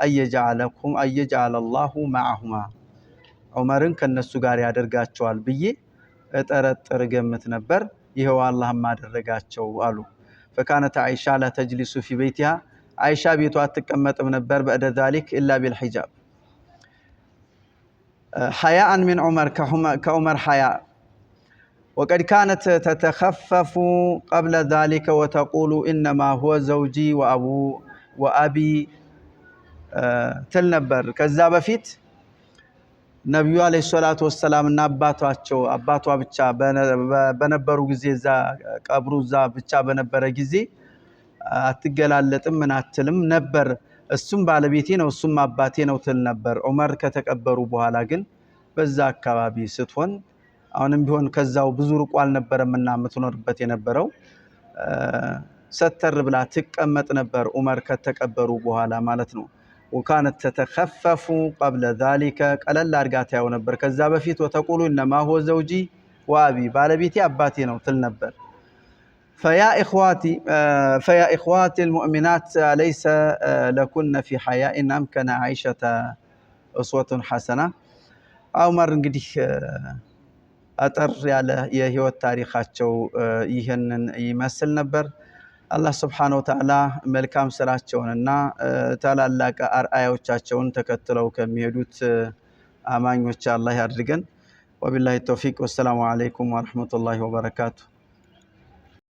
[SPEAKER 2] أن يجعل الله معهما عمرن كالنسو قاري درقاتشوال بي እጠረጥር ገምት ነበር ይሄው አላህም አደረጋቸው አሉ فكانت عائشة لا تجلس في بيتها عائشة ቤቷ አትቀመጥም ነበር بعد ذلك إلا بالحجاب حياء من عمر كعمر حياء وقد كانت تتخفف قبل ذلك وتقول إنما هو زوجي وأبي تل ነበር ከዛ በፊት ነብዩ አለይሂ ሰላቱ ወሰለም እና አባቷ ብቻ በነበሩ ጊዜ ዛ ቀብሩ ዛ ብቻ በነበረ ጊዜ አትገላለጥም ምን አትልም ነበር እሱም ባለቤቴ ነው እሱም አባቴ ነው ትል ነበር ዑመር ከተቀበሩ በኋላ ግን በዛ አካባቢ ስትሆን አሁንም ቢሆን ከዛው ብዙ ርቋል ነበርምና ምትኖርበት የነበረው ሰተር ብላ ትቀመጥ ነበር ዑመር ከተቀበሩ በኋላ ማለት ነው وكانت تتخفف قبل ذلك قلل አርጋታ ያው ነበር ከዛ በፊት وتقول انما هو زوجي وابي ባለቤቴ አባቴ ነው ትል ነበር فيا اخواتي المؤمنات ليس لكن في حياء امكن عائشه اسوه حسنه ዑመር እንግዲህ አጠር ያለ የህይወት ታሪካቸው ይሄንን ይመስል ነበር አላህ Subhanahu Wa Ta'ala መልካም ስራቸውንና ታላላቅ አርአያዎቻቸውን ተከትለው ከሚሄዱት አማኞች አላህ ያድርገን ወቢላሂ ተውፊቅ ወሰላሙ አለይኩም ወራህመቱላሂ ወበረካቱ